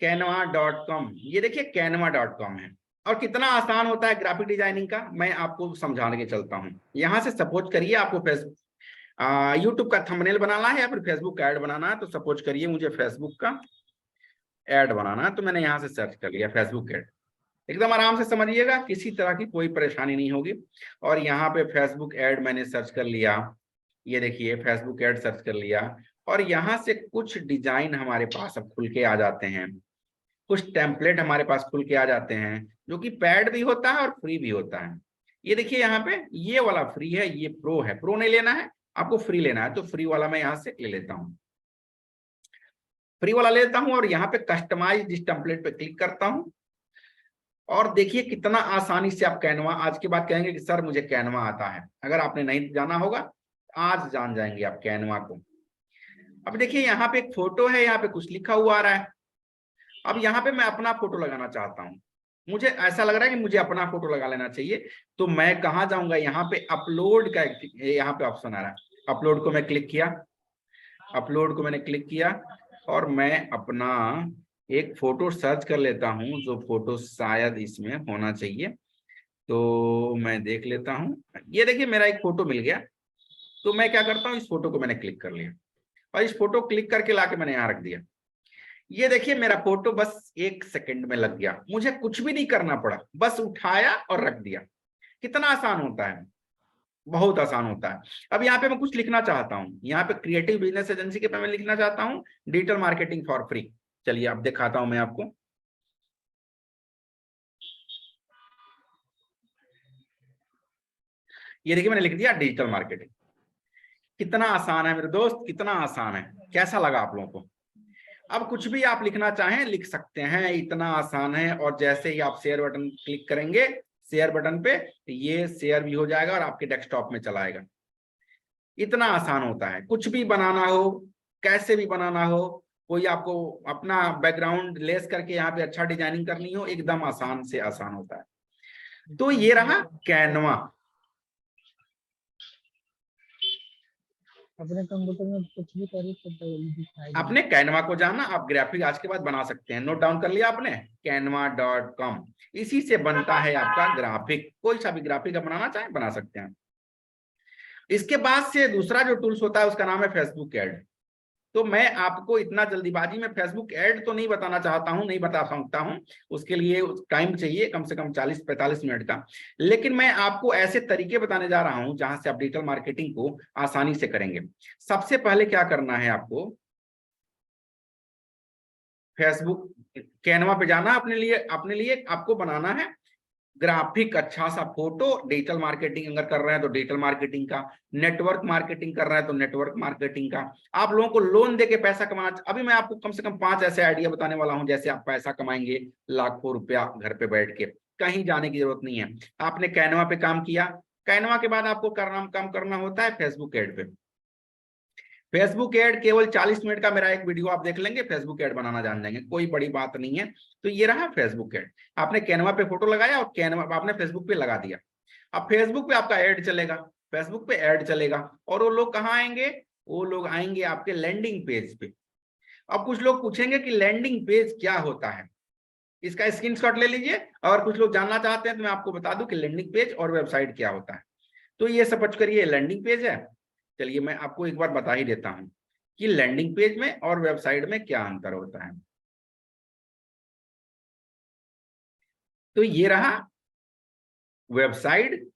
canva.com, ये देखिए canva.com है। और कितना आसान होता है ग्राफिक डिजाइनिंग का, मैं आपको समझाने के चलता हूँ। यहाँ से सपोज करिए आपको फेसबुक यूट्यूब का थंबनेल बनाना है या फिर फेसबुक का ऐड बनाना है, तो सपोज करिए मुझे फेसबुक का ऐड बनाना है, तो मैंने यहाँ से सर्च कर लिया फेसबुक ऐड। एकदम आराम से समझिएगा, किसी तरह की कोई परेशानी नहीं होगी। और यहाँ पे फेसबुक ऐड मैंने सर्च कर लिया, ये देखिए फेसबुक ऐड सर्च कर लिया, और यहाँ से कुछ डिजाइन हमारे पास अब खुल के आ जाते हैं, कुछ टेम्पलेट हमारे पास खुल के आ जाते हैं, जो कि पेड भी होता है और फ्री भी होता है। ये देखिए यहाँ पे ये वाला फ्री है, ये प्रो है। प्रो नहीं लेना है आपको, फ्री लेना है, तो फ्री वाला मैं यहाँ से ले लेता हूँ, फ्री वाला ले लेता हूँ। और यहाँ पे कस्टमाइज दिस टेम्पलेट पे क्लिक करता हूँ। और देखिए कितना आसानी से आप कैनवा, आज के बाद कहेंगे कि सर मुझे कैनवा आता है। अगर आपने नहीं जाना होगा आज जान जाएंगे आप कैनवा को। अब देखिए यहाँ पे एक फोटो है, यहाँ पे कुछ लिखा हुआ आ रहा है। अब यहाँ पे मैं अपना फोटो लगाना चाहता हूँ, मुझे ऐसा लग रहा है कि मुझे अपना फोटो लगा लेना चाहिए। तो मैं कहाँ जाऊंगा, यहाँ पे अपलोड का यहाँ पे ऑप्शन आ रहा है, अपलोड को मैं क्लिक किया, अपलोड को मैंने क्लिक किया और मैं अपना एक फोटो सर्च कर लेता हूँ, जो फोटो शायद इसमें होना चाहिए। तो मैं देख लेता हूँ, ये देखिए मेरा एक फोटो मिल गया। तो मैं क्या करता हूँ, इस फोटो को मैंने क्लिक कर लिया और इस फोटो क्लिक करके लाके मैंने यहाँ रख दिया। ये देखिए मेरा फोटो बस 1 सेकंड में लग गया, मुझे कुछ भी नहीं करना पड़ा, बस उठाया और रख दिया। कितना आसान होता है, बहुत आसान होता है। अब यहाँ पे मैं कुछ लिखना चाहता हूँ, यहाँ पे क्रिएटिव बिजनेस एजेंसी के पे मैं लिखना चाहता हूँ डिजिटल मार्केटिंग फॉर फ्री। चलिए अब दिखाता हूं मैं आपको। ये देखिए मैंने लिख दिया डिजिटल मार्केटिंग। कितना आसान है मेरे दोस्त, कितना आसान है, कैसा लगा आप लोगों को? अब कुछ भी आप लिखना चाहें लिख सकते हैं, इतना आसान है। और जैसे ही आप शेयर बटन क्लिक करेंगे, शेयर बटन पे, ये शेयर भी हो जाएगा और आपके डेस्कटॉप में चलाएगा। इतना आसान होता है, कुछ भी बनाना हो, कैसे भी बनाना हो, कोई आपको अपना बैकग्राउंड लेस करके यहाँ पे अच्छा डिजाइनिंग करनी हो, एकदम आसान से आसान होता है। तो ये रहा कैनवा। अपने कंप्यूटर में कुछ भी करिए, आपने कैनवा को जाना, आप ग्राफिक आज के बाद बना सकते हैं। नोट डाउन कर लिया आपने, canva.com, इसी से बनता है आपका ग्राफिक। कोई सा भी ग्राफिक आप बनाना चाहें बना सकते हैं। इसके बाद से दूसरा जो टूल्स होता है उसका नाम है फेसबुक ऐड। तो मैं आपको इतना जल्दीबाजी में फेसबुक ऐड तो नहीं बताना चाहता हूं, नहीं बता सकता हूं, उसके लिए टाइम चाहिए कम से कम 40-45 मिनट का। लेकिन मैं आपको ऐसे तरीके बताने जा रहा हूं जहां से आप डिजिटल मार्केटिंग को आसानी से करेंगे। सबसे पहले क्या करना है आपको, फेसबुक कैनवा पे जाना, अपने लिए आपको बनाना है ग्राफिक, अच्छा सा फोटो। डिजिटल मार्केटिंग अगर कर रहे हैं तो डिजिटल मार्केटिंग का, नेटवर्क मार्केटिंग कर रहे हैं तो नेटवर्क मार्केटिंग का। आप लोगों को लोन देके पैसा कमाना, अभी मैं आपको कम से कम 5 ऐसे आइडिया बताने वाला हूं जैसे आप पैसा कमाएंगे लाखों रुपया घर पे बैठ के, कहीं जाने की जरूरत नहीं है। आपने कैनवा पे काम किया, कैनवा के बाद आपको काम करना होता है फेसबुक एड पे। फेसबुक ऐड केवल 40 मिनट का मेरा एक वीडियो आप देख लेंगे, फेसबुक ऐड बनाना जान जाएंगे, कोई बड़ी बात नहीं है। तो ये रहा फेसबुक ऐड। आपने कैनवा पे फोटो लगाया और कैनवा आपने फेसबुक पे लगा दिया। अब फेसबुक पे आपका ऐड चलेगा, फेसबुक पे ऐड चलेगा, और वो लोग कहाँ आएंगे, वो लोग आएंगे आपके लैंडिंग पेज पे। अब कुछ लोग पूछेंगे कि लैंडिंग पेज क्या होता है, इसका स्क्रीनशॉट ले लीजिए। और कुछ लोग जानना चाहते हैं तो मैं आपको बता दूं कि लैंडिंग पेज और वेबसाइट क्या होता है। तो ये समझ करिए लैंडिंग पेज है। चलिए मैं आपको एक बार बता ही देता हूं कि लैंडिंग पेज में और वेबसाइट में क्या अंतर होता है। तो ये रहा वेबसाइट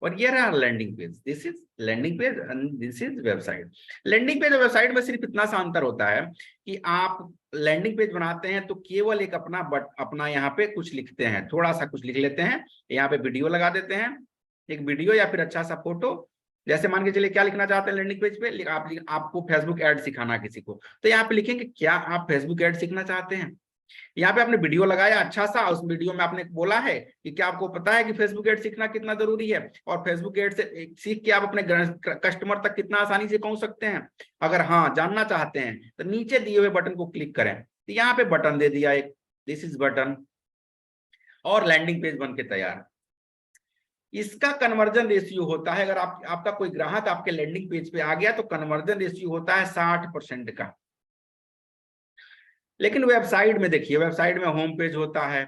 और ये रहा landing page. This is landing page and this is website. Landing page और वेबसाइट में सिर्फ इतना सा अंतर होता है कि आप लैंडिंग पेज बनाते हैं तो केवल एक अपना यहाँ पे कुछ लिखते हैं, थोड़ा सा कुछ लिख लेते हैं, यहाँ पे वीडियो लगा देते हैं, एक वीडियो या फिर अच्छा सा फोटो। जैसे मान के चलिए क्या लिखना चाहते हैं लैंडिंग पेज पे, आपको फेसबुक ऐड सिखाना किसी को, तो यहाँ पे लिखेंगे क्या आप फेसबुक ऐड सीखना चाहते हैं। यहाँ पे आपने वीडियो लगाया अच्छा सा, उस वीडियो में आपने बोला है कि क्या आपको पता है कि फेसबुक एड सीखना कितना जरूरी है, और फेसबुक एड से सीख के आप अपने कस्टमर तक कितना आसानी से पहुंच सकते हैं। अगर हाँ जानना चाहते हैं तो नीचे दिए हुए बटन को क्लिक करें। तो यहाँ पे बटन दे दिया एक, दिस इज बटन, और लैंडिंग पेज बन के तैयार। इसका कन्वर्जन रेशियो होता है, अगर आपका कोई ग्राहक आपके लैंडिंग पेज पे आ गया तो कन्वर्जन रेशियो होता है 60% का। लेकिन वेबसाइट में देखिए, वेबसाइट में होम पेज होता है,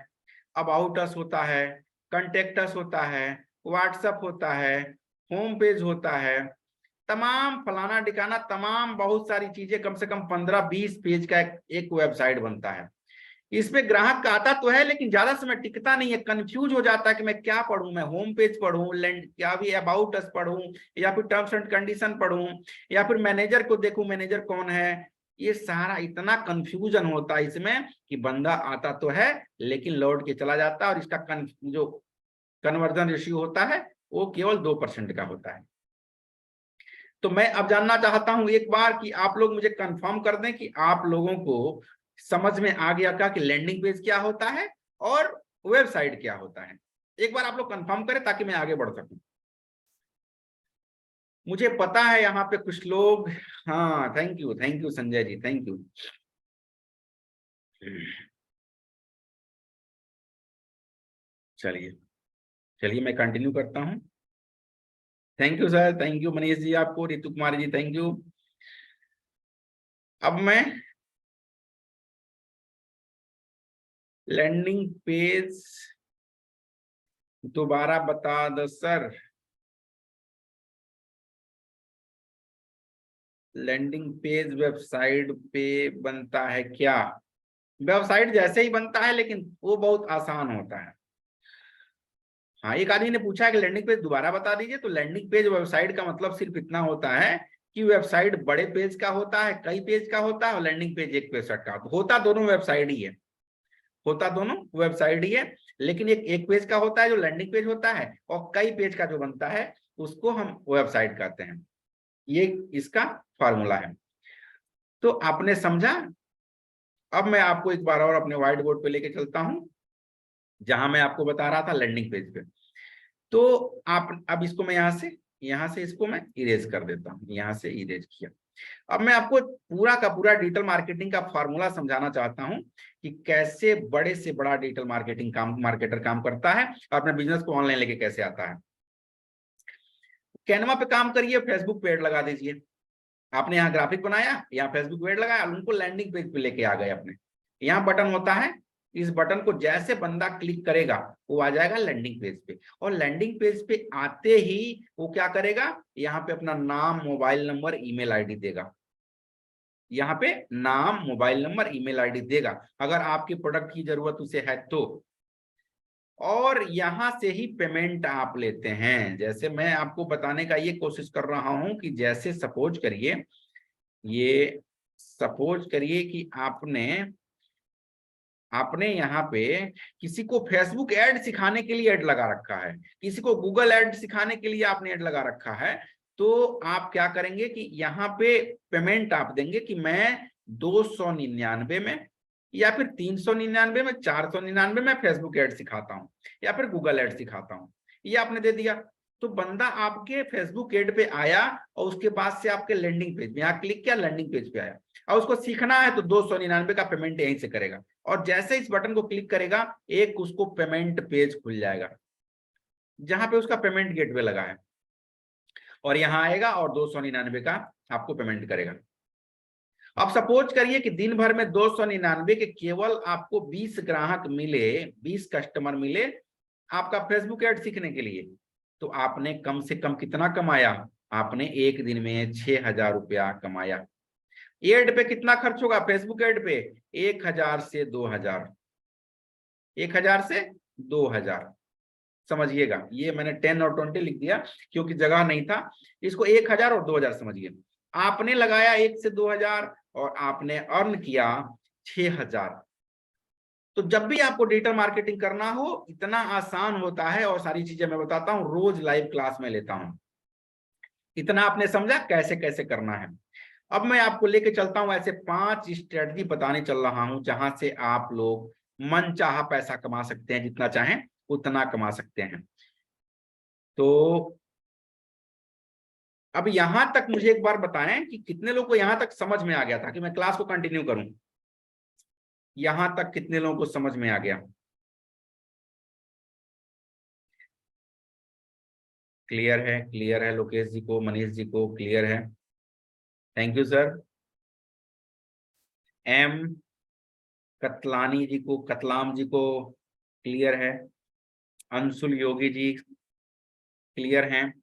अबाउट अस होता है, कॉन्टेक्ट अस होता है, व्हाट्सएप होता है, होम पेज होता है, तमाम फलाना ठिकाना, तमाम बहुत सारी चीजें, कम से कम 15-20 पेज का एक वेबसाइट बनता है। इसमें ग्राहक का आता तो है लेकिन ज्यादा समय टिकता नहीं है, कंफ्यूज हो जाता है कि मैं क्या पढूं, मैं होम पेज पढूं, लैंड क्या भी अबाउट अस पढूं, या फिर टर्म्स एंड कंडीशन पढूं, या फिर मैनेजर को देखूं मैनेजर कौन है। ये सारा इतना कंफ्यूजन होता है इसमें कि बंदा आता तो है लेकिन लौट के चला जाता है, और इसका जो कन्वर्जन रेशियो होता है वो केवल 2% का होता है। तो मैं अब जानना चाहता हूं एक बार कि आप लोग मुझे कंफर्म कर दें कि आप लोगों को समझ में आ गया क्या कि लैंडिंग पेज क्या होता है और वेबसाइट क्या होता है। एक बार आप लोग कंफर्म करें ताकि मैं आगे बढ़ सकूं। मुझे पता है यहाँ पे कुछ लोग, हाँ thank you Sanjay ji, thank you. चलिए चलिए मैं कंटिन्यू करता हूं। Thank you sir, thank you Manish ji, आपको, रितु कुमारी जी थैंक यू। अब मैं लैंडिंग पेज दोबारा बता दो सर, लैंडिंग पेज वेबसाइट पे बनता है क्या? वेबसाइट जैसे ही बनता है लेकिन वो बहुत आसान होता है। हाँ, एक आदमी ने पूछा है कि लैंडिंग पेज दोबारा बता दीजिए। तो लैंडिंग पेज वेबसाइट का मतलब सिर्फ इतना होता है कि वेबसाइट बड़े पेज का होता है, कई पेज का होता है, और लैंडिंग पेज एक पेज का होता दोनों वेबसाइट ही है, होता दोनों वेबसाइट ही है। लेकिन एक पेज का होता है जो लैंडिंग पेज होता है, और कई पेज का जो बनता है उसको हम वेबसाइट कहते हैं। ये इसका फॉर्मूला है। तो आपने समझा। अब मैं आपको एक बार और अपने व्हाइट बोर्ड पे लेके चलता हूं जहां मैं आपको बता रहा था लैंडिंग पेज पे। तो आप अब इसको मैं यहाँ से इसको मैं इरेज कर देता हूँ, यहाँ से इरेज किया। अब मैं आपको पूरा का पूरा डिजिटल मार्केटिंग का फॉर्मूला समझाना चाहता हूँ कि कैसे बड़े से बड़ा डिजिटल मार्केटर काम करता है और अपने बिजनेस को ऑनलाइन लेके कैसे आता है। कैनवा पे काम करिए, फेसबुक पे एड लगा दीजिए। आपने यहाँ ग्राफिक बनाया, यहाँ फेसबुक पेज लगाया, उनको लैंडिंग पेज पे लेके आ गए अपने। यहाँ बटन होता है, इस बटन को जैसे बंदा क्लिक करेगा वो आ जाएगा लैंडिंग पेज पे, और लैंडिंग पेज पे आते ही वो क्या करेगा, यहाँ पे अपना नाम, मोबाइल नंबर, ईमेल आईडी देगा। यहाँ पे नाम, मोबाइल नंबर, ईमेल आईडी देगा अगर आपके प्रोडक्ट की जरूरत उसे है तो। और यहां से ही पेमेंट आप लेते हैं। जैसे मैं आपको बताने का ये कोशिश कर रहा हूं कि जैसे सपोज करिए, ये सपोज करिए कि आपने यहाँ पे किसी को फेसबुक ऐड सिखाने के लिए ऐड लगा रखा है, किसी को गूगल ऐड सिखाने के लिए आपने ऐड लगा रखा है। तो आप क्या करेंगे कि यहाँ पे पेमेंट आप देंगे कि मैं 299 में या फिर 399 में, 499 में फेसबुक ऐड सिखाता हूँ या फिर गूगल ऐड सिखाता हूँ, ये आपने दे दिया। तो बंदा आपके फेसबुक ऐड पे आया और उसके बाद से आपके लैंडिंग पेज में, यहाँ क्लिक किया, लैंडिंग पेज पे आया, और उसको सीखना है तो 299 का पेमेंट यहीं से करेगा। और जैसे इस बटन को क्लिक करेगा एक उसको पेमेंट पेज खुल जाएगा जहां पे उसका पेमेंट गेटवे लगा है, और यहाँ आएगा और 299 का आपको पेमेंट करेगा। अब सपोज करिए कि दिन भर में 299 के केवल आपको 20 ग्राहक मिले, 20 कस्टमर मिले आपका फेसबुक ऐड सीखने के लिए। तो आपने कम से कम कितना कमाया? आपने एक दिन में 6,000 रुपया कमाया। एड पे कितना खर्च होगा? फेसबुक एड पे 1,000 से 2,000, 1,000 से 2,000। समझिएगा, ये मैंने 10 और 20 लिख दिया क्योंकि जगह नहीं था। इसको 1,000 और 2,000 समझिए। आपने लगाया 1 से 2,000 और आपने अर्न किया 6,000। तो जब भी आपको डिजिटल मार्केटिंग करना हो इतना आसान होता है, और सारी चीजें मैं बताता हूं, रोज लाइव क्लास में लेता हूं। इतना आपने समझा कैसे कैसे करना है। अब मैं आपको लेके चलता हूं ऐसे 5 स्ट्रेटजी बताने चल रहा हूं जहां से आप लोग मन चाहा पैसा कमा सकते हैं, जितना चाहें उतना कमा सकते हैं। तो अब यहां तक मुझे एक बार बताएं कि कितने लोग को यहां तक समझ में आ गया था कि मैं क्लास को कंटिन्यू करूं। यहां तक कितने लोगों को समझ में आ गया? क्लियर है लोकेश जी को, मनीष जी को क्लियर है, थैंक यू सर। एम कतलानी जी को, कतलाम जी को क्लियर है, अंशुल योगी जी क्लियर हैं,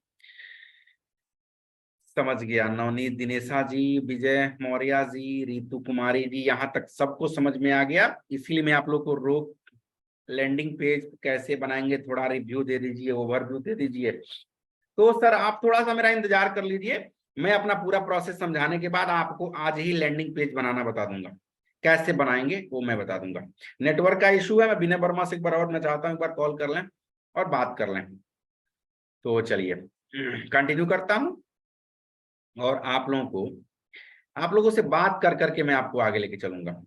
समझ गया। नवनीत दिनेशा जी, विजय मौर्य जी, रितु कुमारी जी, यहां तक सबको समझ में आ गया। इसीलिए मैं आप लोग को रोक लैंडिंग पेज कैसे बनाएंगे थोड़ा रिव्यू दे दीजिए, ओवरव्यू दे दीजिए। तो सर आप थोड़ा सा मेरा इंतजार कर लीजिए, मैं अपना पूरा प्रोसेस समझाने के बाद आपको आज ही लैंडिंग पेज बनाना बता दूंगा, कैसे बनाएंगे वो मैं बता दूंगा। नेटवर्क का इशू है, मैं विनय वर्मा से एक बार और मैं चाहता हूँ एक बार कॉल कर लें और बात कर लें। तो चलिए कंटिन्यू करता हूं और आप लोगों से बात कर करके मैं आपको आगे लेके चलूंगा।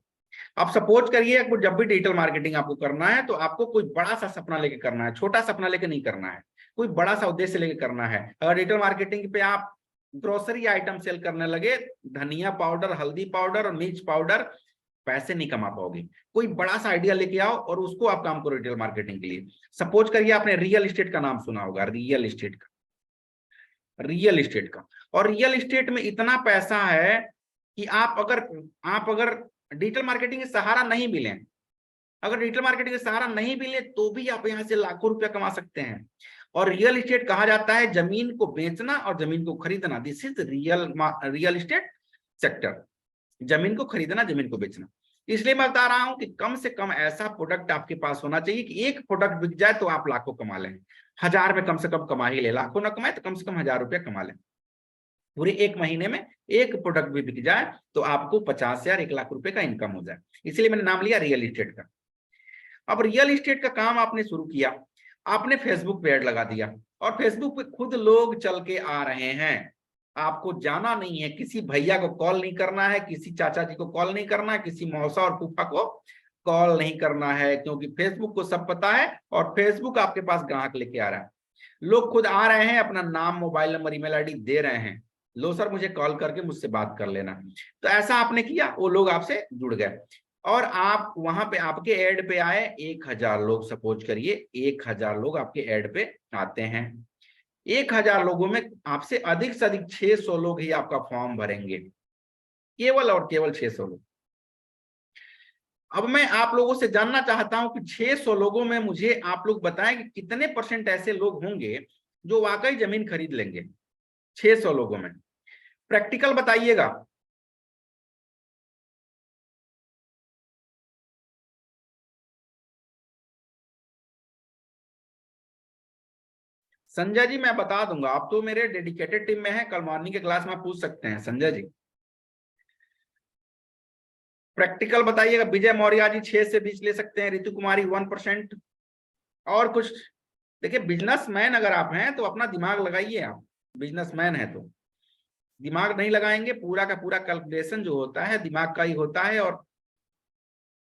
आप सपोज करिए आपको जब भी डिजिटल मार्केटिंग आपको करना है तो आपको कोई बड़ा सा सपना लेके करना है, छोटा सपना लेके नहीं करना है, कोई बड़ा सा उद्देश्य लेके करना है। अगर डिजिटल मार्केटिंग पे आप ग्रोसरी आइटम सेल करने लगे, धनिया पाउडर, हल्दी पाउडर और मिर्च पाउडर, पैसे नहीं कमा पाओगे। कोई बड़ा सा आइडिया लेके आओ और उसको आप काम करो डिजिटल मार्केटिंग के लिए। सपोज करिए आपने रियल एस्टेट का नाम सुना होगा, रियल एस्टेट का। और रियल एस्टेट में इतना पैसा है कि आप अगर डिजिटल मार्केटिंग के सहारा नहीं मिले, अगर डिजिटल मार्केटिंग के सहारा नहीं मिले तो भी आप यहां से लाखों रुपया कमा सकते हैं। और रियल एस्टेट कहा जाता है जमीन को बेचना और जमीन को खरीदना। This is real estate sector, जमीन को खरीदना, जमीन को बेचना। इसलिए मैं बता रहा हूं कि कम से कम ऐसा प्रोडक्ट आपके पास होना चाहिए कि एक प्रोडक्ट बिक जाए तो आप लाखों कमा लें। 1000 में कम से कम कमा ही ले, लाखों ना कमाए तो कम से कम 1000 रुपया कमा लें। पूरे एक महीने में एक प्रोडक्ट भी बिक जाए तो आपको 50,000 1 लाख रुपए का इनकम हो जाए। इसलिए मैंने नाम लिया रियल एस्टेट का। अब रियल एस्टेट का काम आपने शुरू किया, आपने फेसबुक पे ऐड लगा दिया और फेसबुक पे खुद लोग चल के आ रहे हैं। आपको जाना नहीं है, किसी भैया को कॉल नहीं करना है, किसी चाचा जी को कॉल नहीं करना है, किसी मौसा और फूफा को कॉल नहीं करना है, क्योंकि फेसबुक को सब पता है और फेसबुक आपके पास ग्राहक लेके आ रहा है। लोग खुद आ रहे हैं, अपना नाम, मोबाइल नंबर, ईमेल आईडी दे रहे हैं, लो सर मुझे कॉल करके मुझसे बात कर लेना। तो ऐसा आपने किया, वो लोग आपसे जुड़ गए और आप वहां पे आपके ऐड पे आए 1000 लोग। सपोज करिए 1000 लोग आपके ऐड पे आते हैं। 1000 लोगों में आपसे अधिक से अधिक 600 लोग ही आपका फॉर्म भरेंगे, केवल और केवल 600 लोग। अब मैं आप लोगों से जानना चाहता हूं कि 600 लोगों में मुझे आप लोग बताएं कि कितने % ऐसे लोग होंगे जो वाकई जमीन खरीद लेंगे 600 लोगों में। प्रैक्टिकल बताइएगा। संजय जी मैं बता दूंगा, आप तो मेरे डेडिकेटेड टीम में हैं, कल मॉर्निंग के क्लास में पूछ सकते हैं संजय जी। प्रैक्टिकल बताइएगा। विजय मौर्य जी 6 से 20 ले सकते हैं, रितु कुमारी 1%। और कुछ? देखिए बिजनेसमैन अगर आप हैं तो अपना दिमाग लगाइए, आप बिजनेसमैन है तो दिमाग नहीं लगाएंगे, पूरा का पूरा कैलकुलेशन जो होता है दिमाग का ही होता है और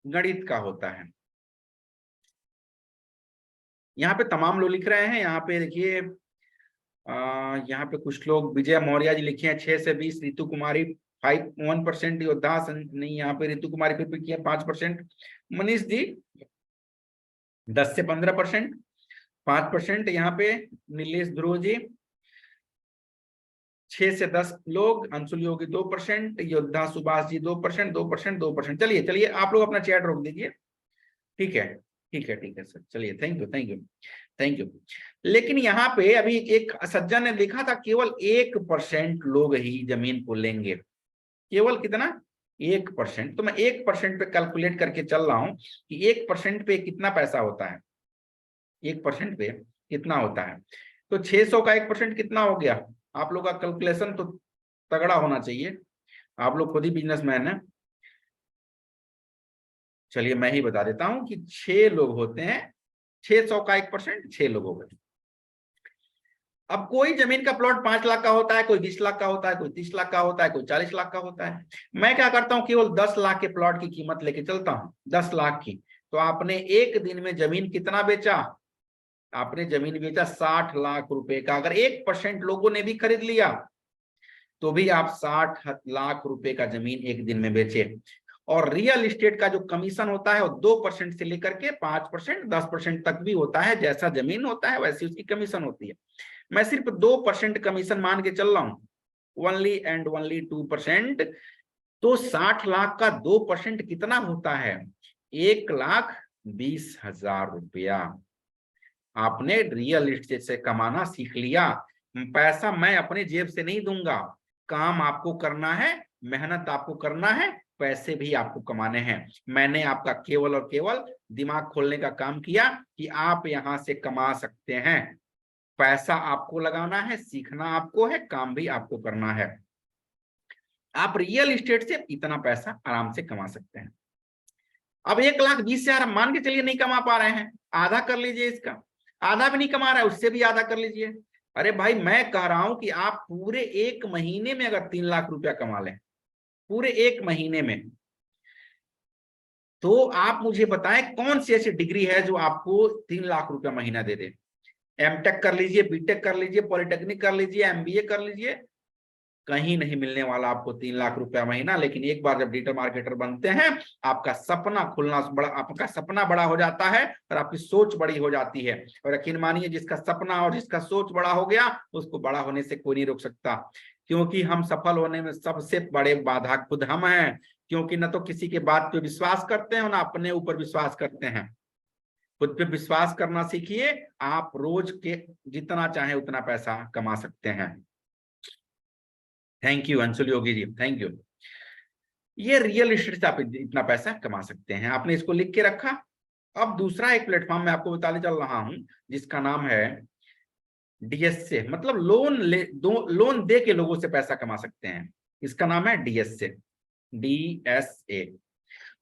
गणित का होता है। यहाँ पे तमाम लोग लिख रहे हैं, यहाँ पे देखिए यहाँ पे कुछ लोग, विजय मौर्य जी लिखे हैं 6 से 20, रितु कुमारी 1% योद्धा नहीं, यहाँ पे रितु कुमारी फिर किया 5%, मनीष जी 10 से 15%, 5% यहाँ पे नीलेश ध्रुव जी 6 से 10 लोग, अंशुल योगी 2%, योद्धा सुभाष जी 2%, 2%, 2%। चलिए चलिए आप लोग अपना चैट रोक दीजिए, ठीक है ठीक है सर, चलिए थैंक यू। लेकिन यहाँ पे अभी एक सज्जन ने लिखा था केवल 1% लोग ही जमीन को लेंगे, केवल कितना? 1%। तो मैं 1% पे कैलकुलेट करके चल रहा हूं कि 1% पे कितना पैसा होता है, 1% पे कितना होता है। तो 600 का 1% कितना हो गया? आप लोग का कैलकुलेशन तो तगड़ा होना चाहिए, आप लोग खुद ही बिजनेसमैन है। चलिए मैं ही बता देता हूं कि 6 लोग होते हैं, 600 का 1% 6 लोग हो गए। अब कोई जमीन का प्लॉट 5 लाख का होता है, कोई 20 लाख का होता है, कोई 30 लाख का होता है, कोई 40 लाख का होता है। मैं क्या करता हूं, केवल 10 लाख के प्लॉट की कीमत लेके चलता हूं, 10 लाख की। तो आपने एक दिन में जमीन कितना बेचा? आपने जमीन बेचा 60 लाख रुपए का। अगर 1% लोगों ने भी खरीद लिया तो भी आप 60 लाख रुपए का जमीन एक दिन में बेचे। और रियल एस्टेट का जो कमीशन होता है वो 2% से लेकर के 5%, 10% तक भी होता है। जैसा जमीन होता है वैसी उसकी कमीशन होती है। मैं सिर्फ 2% कमीशन मान के चल रहा हूं, ओनली एंड ओनली 2%। तो 60 लाख का 2% कितना होता है? 1,20,000 रुपया। आपने रियल एस्टेट से कमाना सीख लिया। पैसा मैं अपने जेब से नहीं दूंगा, काम आपको करना है, मेहनत आपको करना है, पैसे भी आपको कमाने हैं। मैंने आपका केवल और केवल दिमाग खोलने का काम किया कि आप यहां से कमा सकते हैं। पैसा आपको लगाना है, सीखना आपको है, काम भी आपको करना है। आप रियल एस्टेट से इतना पैसा आराम से कमा सकते हैं। अब 1,20,000 मान के चलिए नहीं कमा पा रहे हैं, आधा कर लीजिए इसका। आधा भी नहीं कमा रहा है, उससे भी आधा कर लीजिए। अरे भाई, मैं कह रहा हूं कि आप पूरे एक महीने में अगर 3 लाख रुपया कमा लें, पूरे एक महीने में, तो आप मुझे बताएं कौन सी ऐसी डिग्री है जो आपको 3 लाख रुपया महीना दे दे। एमटेक कर लीजिए, बीटेक कर लीजिए, पॉलिटेक्निक कर लीजिए, एमबीए कर लीजिए, कहीं नहीं मिलने वाला आपको 3 लाख रुपया महीना। लेकिन एक बार जब डिजिटल मार्केटर बनते हैं, आपका सपना खुलना बड़ा, आपका सपना बड़ा हो जाता है और आपकी सोच बड़ी हो जाती है। और यकीन मानिए, जिसका सपना और जिसका सोच बड़ा हो गया, उसको बड़ा होने से कोई नहीं रोक सकता। क्योंकि हम सफल होने में सबसे बड़े बाधा खुद हम हैं। क्योंकि न तो किसी के बात पे विश्वास करते हैं, ना अपने ऊपर विश्वास करते हैं। खुद पे विश्वास करना सीखिए, आप रोज के जितना चाहे उतना पैसा कमा सकते हैं। Thank you Anshul Yogi ji, thank you. ये रियल एस्टेट से आप इतना पैसा कमा सकते हैं, आपने इसको लिख के रखा। अब दूसरा एक प्लेटफॉर्म मैं आपको बताने चल रहा हूं, जिसका नाम है डीएसए। मतलब लोन दे के लोगों से पैसा कमा सकते हैं। इसका नाम है डीएसए, डीएसए।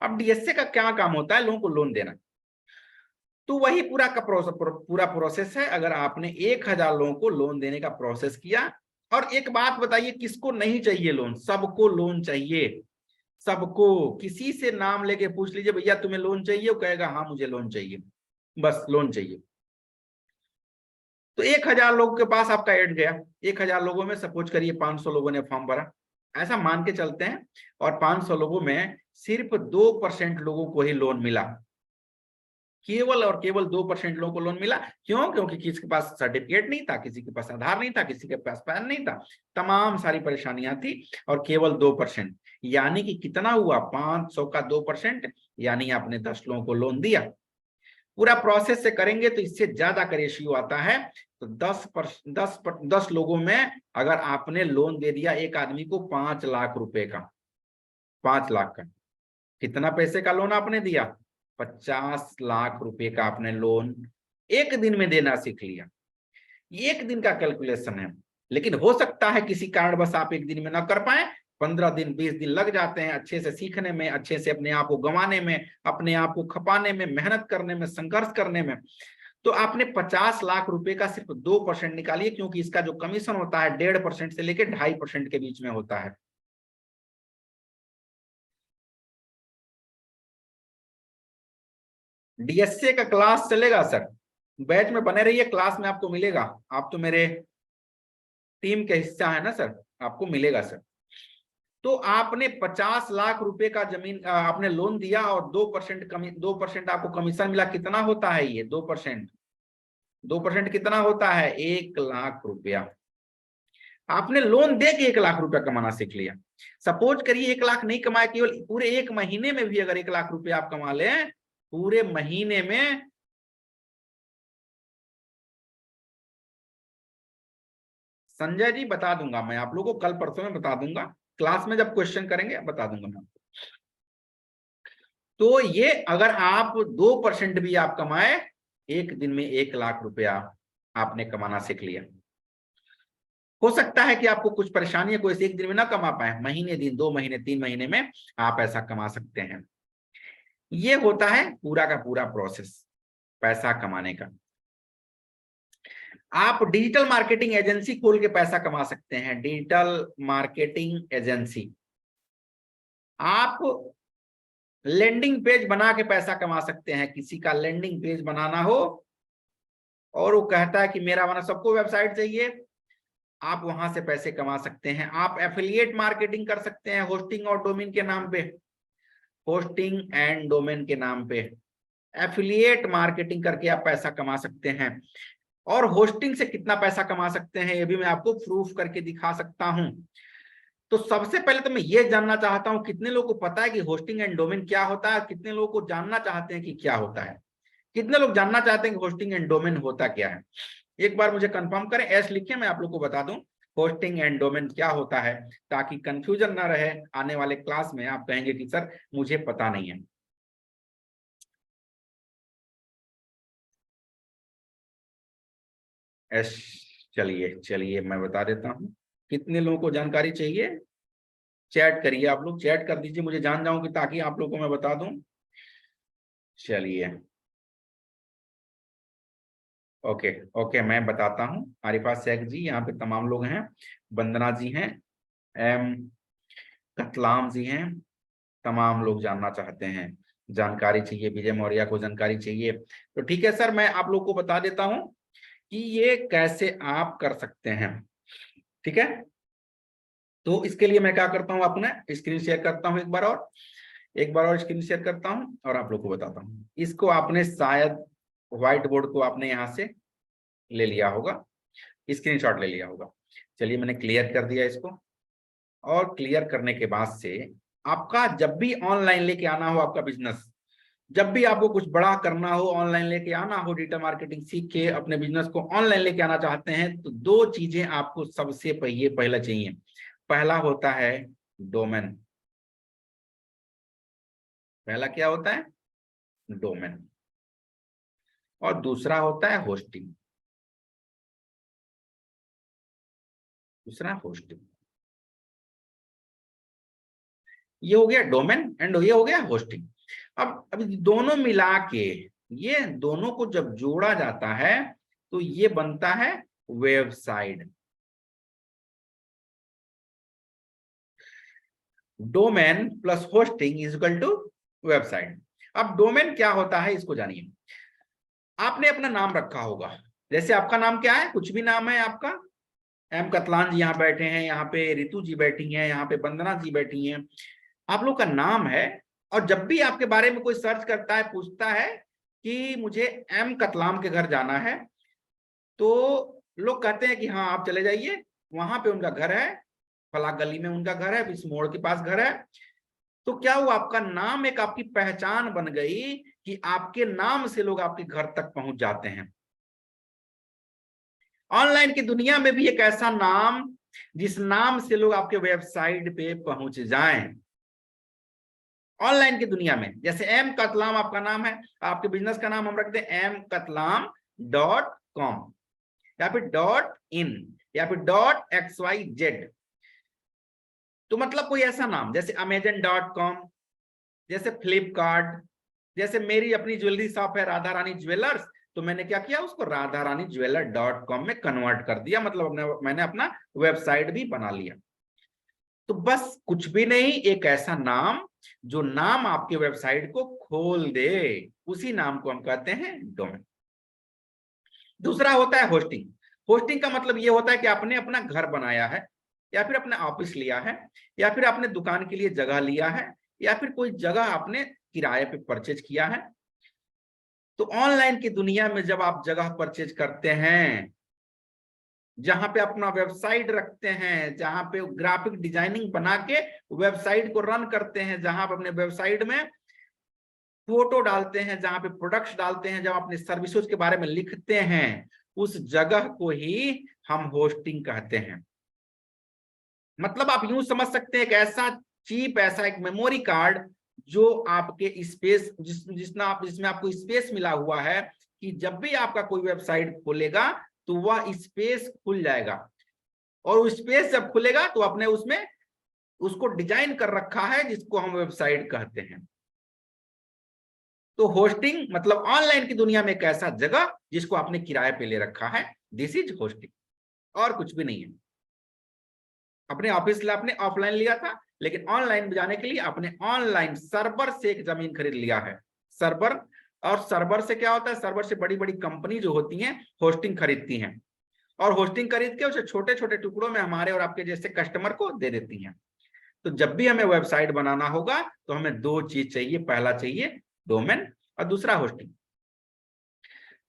अब डीएसए का क्या काम होता है? लोगों को लोन देना। तो वही पूरा प्रोसेस है। अगर आपने 1,000 लोगों को लोन देने का प्रोसेस किया, और एक बात बताइए, किसको नहीं चाहिए लोन? सबको लोन चाहिए, सबको। किसी से नाम लेके पूछ लीजिए, भैया तुम्हें लोन चाहिए? वो कहेगा हाँ मुझे लोन चाहिए, बस लोन चाहिए। तो 1,000 लोगों के पास आपका एड गया, 1,000 लोगों में सपोज करिए 500 लोगों ने फॉर्म भरा, ऐसा मान के चलते हैं। और 500 लोगों में सिर्फ 2% लोगों को ही लोन मिला, केवल और केवल 2% लोगों को लोन मिला। क्यों? क्योंकि किसी के पास सर्टिफिकेट नहीं था, किसी के पास आधार नहीं था, किसी के पास पैन नहीं था, तमाम सारी परेशानियां थी। और केवल 2%, यानी कि कितना हुआ? 500 का 2%, यानी आपने 10 लोगों को लोन दिया। पूरा प्रोसेस से करेंगे तो इससे ज्यादा का रेशियो आता है। तो 10 लोगों में अगर आपने लोन दे दिया एक आदमी को 5 लाख रुपए का, 5 लाख का, कितना पैसे का लोन आपने दिया? 50 लाख रुपए का आपने लोन एक दिन में देना सीख लिया। ये एक दिन का कैलकुलेशन है। लेकिन हो सकता है किसी कारणवश आप एक दिन में ना कर पाए, 15 दिन 20 दिन लग जाते हैं अच्छे से सीखने में, अच्छे से अपने आप को गंवाने में, अपने आप को खपाने में, मेहनत करने में, संघर्ष करने में। तो आपने 50 लाख रुपए का सिर्फ 2% निकालिए, क्योंकि इसका जो कमीशन होता है 1.5% से लेकर 2.5% के बीच में होता है। डीएसए का क्लास चलेगा सर, बैच में बने रहिए, क्लास में आपको मिलेगा। आप तो मेरे टीम के हिस्सा है ना सर, आपको मिलेगा सर। तो आपने 50 लाख रुपए का जमीन आपने लोन दिया और 2% आपको कमीशन मिला। कितना होता है ये 2%? 2% कितना होता है? 1 लाख रुपया। आपने लोन दे के 1 लाख रुपया कमाना सीख लिया। सपोज करिए 1 लाख नहीं कमाए, केवल पूरे एक महीने में भी अगर 1 लाख रुपया आप कमा ले, पूरे महीने में, संजय जी बता दूंगा मैं आप लोगों को, कल परसों में बता दूंगा, क्लास में जब क्वेश्चन करेंगे बता दूंगा मैं। तो ये अगर आप 2% भी आप कमाए, एक दिन में 1 लाख रुपया आपने कमाना सीख लिया। हो सकता है कि आपको कुछ परेशानियां, कोई एक दिन में ना कमा पाए, महीने दिन, 2 महीने 3 महीने में आप ऐसा कमा सकते हैं। ये होता है पूरा का पूरा प्रोसेस पैसा कमाने का। आप डिजिटल मार्केटिंग एजेंसी खोल के पैसा कमा सकते हैं। डिजिटल मार्केटिंग एजेंसी, आप लैंडिंग पेज बना के पैसा कमा सकते हैं। किसी का लैंडिंग पेज बनाना हो और वो कहता है कि मेरा बना, सबको वेबसाइट चाहिए, आप वहां से पैसे कमा सकते हैं। आप एफिलिएट मार्केटिंग कर सकते हैं होस्टिंग और डोमेन के नाम पे, होस्टिंग एंड डोमेन के नाम पे एफिलिएट मार्केटिंग करके आप पैसा कमा सकते हैं। और होस्टिंग से कितना पैसा कमा सकते हैं ये भी मैं आपको प्रूफ करके दिखा सकता हूं। तो सबसे पहले तो मैं ये जानना चाहता हूं कितने लोगों को पता है कि होस्टिंग एंड डोमेन क्या होता है, कितने लोगों को जानना चाहते हैं कि क्या होता है, कितने लोग जानना चाहते हैं कि होस्टिंग एंड डोमेन होता क्या है। एक बार मुझे कंफर्म करें, एस लिखिए, मैं आप लोग को बता दूं होस्टिंग एंड डोमेन क्या होता है, ताकि कंफ्यूजन ना रहे आने वाले क्लास में आप कहेंगे कि सर मुझे पता नहीं है। एस, चलिए चलिए मैं बता देता हूं कितने लोगों को जानकारी चाहिए। चैट करिए, आप लोग चैट कर दीजिए, मुझे जान जाऊं कि ताकि आप लोगों को मैं बता दूं। चलिए ओके ओके, मैं बताता हूं। आरिफा शेख जी यहाँ पे तमाम लोग हैं, वंदना जी हैं, एम कतलाम जी हैं, तमाम लोग जानना चाहते हैं, जानकारी चाहिए, विजय मौर्य को जानकारी चाहिए। तो ठीक है सर, मैं आप लोग को बता देता हूं कि ये कैसे आप कर सकते हैं। ठीक है, तो इसके लिए मैं क्या करता हूं, अपना स्क्रीन शेयर करता हूं एक बार और स्क्रीन शेयर करता हूं और आप लोग को बताता हूं। इसको आपने शायद व्हाइट बोर्ड को आपने यहां से ले लिया होगा, स्क्रीनशॉट ले लिया होगा। चलिए मैंने क्लियर कर दिया इसको, और क्लियर करने के बाद से आपका जब भी ऑनलाइन लेके आना हो आपका बिजनेस, जब भी आपको कुछ बड़ा करना हो, ऑनलाइन लेके आना हो, डिजिटल मार्केटिंग सीख के अपने बिजनेस को ऑनलाइन लेके आना चाहते हैं, तो दो चीजें आपको सबसे पहला चाहिए। पहला होता है डोमेन। पहला क्या होता है? डोमेन। और दूसरा होता है होस्टिंग। दूसरा होस्टिंग, ये हो गया डोमेन एंड ये हो गया होस्टिंग। अब दोनों मिला के, ये दोनों को जब जोड़ा जाता है तो ये बनता है website. Domain plus hosting is equal to website. अब डोमेन क्या होता है इसको जानिए। आपने अपना नाम रखा होगा, जैसे आपका नाम क्या है, कुछ भी नाम है आपका, एम कतलान जी यहाँ बैठे हैं, यहाँ पे रितु जी बैठी हैं, यहाँ पे वंदना जी बैठी हैं, आप लोग का नाम है। और जब भी आपके बारे में कोई सर्च करता है, पूछता है कि मुझे एम कतलाम के घर जाना है, तो लोग कहते हैं कि हाँ आप चले जाइए, वहां पे उनका घर है, फला गली में उनका घर है, इस मोड़ के पास घर है। तो क्या हुआ, आपका नाम एक आपकी पहचान बन गई कि आपके नाम से लोग आपके घर तक पहुंच जाते हैं। ऑनलाइन की दुनिया में भी एक ऐसा नाम जिस नाम से लोग आपके वेबसाइट पे पहुंच जाएं। ऑनलाइन की दुनिया में जैसे एम कतलाम आपका नाम है, आपके बिजनेस का नाम हम रखते हैं mkatlam.com, या फिर .in, या फिर .xyz। तो मतलब कोई ऐसा नाम जैसे Amazon.com, जैसे फ्लिपकार्ट, जैसे मेरी अपनी ज्वेलरी शॉप है राधा रानी ज्वेलर्स, तो मैंने क्या किया, उसको राधा रानी ज्वेलर.com में कन्वर्ट कर दिया, मतलब मैंने अपना वेबसाइट भी बना लिया। तो बस कुछ भी नहीं, एक ऐसा नाम जो नाम आपके वेबसाइट को खोल दे, उसी नाम को हम कहते हैं डोमेन। दूसरा होता है होस्टिंग। होस्टिंग का मतलब ये होता है कि आपने अपना घर बनाया है, या फिर अपना ऑफिस लिया है, या फिर आपने दुकान के लिए जगह लिया है, या फिर कोई जगह आपने किराए पे परचेज किया है। तो ऑनलाइन की दुनिया में जब आप जगह परचेज करते हैं, जहां पे अपना वेबसाइट रखते हैं, जहां पे ग्राफिक डिजाइनिंग बना के वेबसाइट को रन करते हैं, जहां पे अपने वेबसाइट में फोटो डालते हैं, जहां पे प्रोडक्ट्स डालते हैं, जब अपने सर्विसेज के बारे में लिखते हैं, उस जगह को ही हम होस्टिंग कहते हैं। मतलब आप यूं समझ सकते हैं, एक ऐसा चीप, ऐसा एक मेमोरी कार्ड जो आपके स्पेस, जिसमें आपको स्पेस मिला हुआ है कि जब भी आपका कोई वेबसाइट खोलेगा तो वह स्पेस खुल जाएगा, और वो स्पेस जब खुलेगा तो अपने उसमें उसको डिजाइन कर रखा है जिसको हम वेबसाइट कहते हैं। तो होस्टिंग मतलब ऑनलाइन की दुनिया में एक ऐसा जगह जिसको आपने किराए पे ले रखा है, दिस इज होस्टिंग, और कुछ भी नहीं है। अपने ऑफिस लिए आपने ऑफलाइन लिया था, लेकिन ऑनलाइन जाने के लिए आपने ऑनलाइन सर्वर से एक जमीन खरीद लिया है। सर्वर, और सर्वर से क्या होता है, सर्वर से बड़ी बड़ी कंपनी जो होती हैं होस्टिंग खरीदती हैं, और होस्टिंग खरीद के उसे छोटे छोटे टुकड़ों में हमारे और आपके जैसे कस्टमर को दे देती हैं। तो जब भी हमें वेबसाइट बनाना होगा तो हमें दो चीज चाहिए, पहला चाहिए डोमेन और दूसरा होस्टिंग।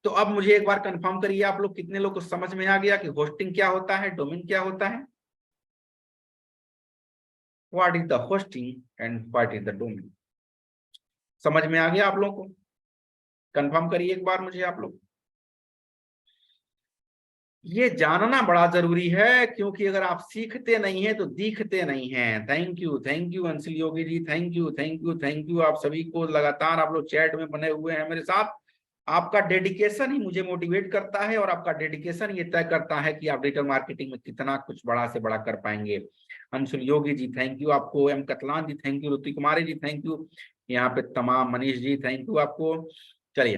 तो अब मुझे एक बार कंफर्म करिए आप लोग, कितने लोग को समझ में आ गया कि होस्टिंग क्या होता है, डोमेन क्या होता है? What is the hosting and what is the domain? समझ में आ गया आप लोगों को? कंफर्म करिए एक बार मुझे आप लोग। ये जानना बड़ा जरूरी है, क्योंकि अगर आप सीखते नहीं हैं तो दिखते नहीं हैं। Thank you Anshul Yogi ji, thank you आप सभी को। लगातार आप लोग चैट में बने हुए हैं मेरे साथ। आपका डेडिकेशन ही मुझे मोटिवेट करता है, और आपका डेडिकेशन ये तय करता है कि आप डिजिटल मार्केटिंग में कितना कुछ बड़ा से बड़ा कर पाएंगे। अंशुल योगी जी थैंक यू आपको, M Katlan ji thank you, Ritu Kumari ji thank you, यहाँ पे तमाम मनीष जी थैंक यू आपको। चलिए,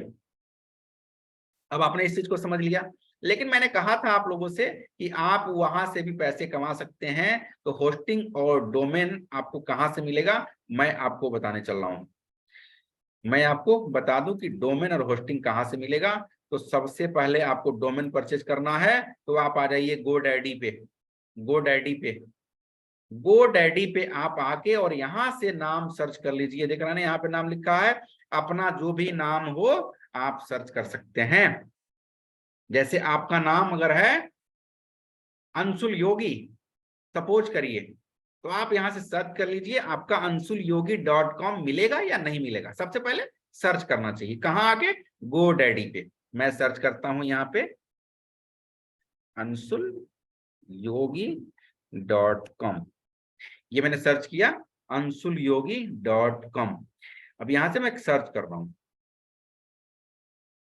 अब आपने इस चीज को समझ लिया, लेकिन मैंने कहा था आप लोगों से कि आप वहां से भी पैसे कमा सकते हैं। तो होस्टिंग और डोमेन आपको कहां से मिलेगा, मैं आपको बताने चल रहा हूं। मैं आपको बता दूं कि डोमेन और होस्टिंग कहां से मिलेगा। तो सबसे पहले आपको डोमेन परचेज करना है, तो आप आ जाइए गोडैडी पे। गोडैडी पे, गोडैडी पे आप आके और यहां से नाम सर्च कर लीजिए। देख रहे हैं यहाँ पे नाम लिखा है, अपना जो भी नाम हो आप सर्च कर सकते हैं। जैसे आपका नाम अगर है अंशुल योगी, सपोज करिए, तो आप यहां से सर्च कर लीजिए, आपका ansulyogi.com मिलेगा या नहीं मिलेगा। सबसे पहले सर्च करना चाहिए, कहां आके, गोडैडी पे। मैं सर्च करता हूं यहाँ पे ansulyogi.com, ये मैंने सर्च किया ansulyogi.com। अब यहां से मैं सर्च कर रहा हूं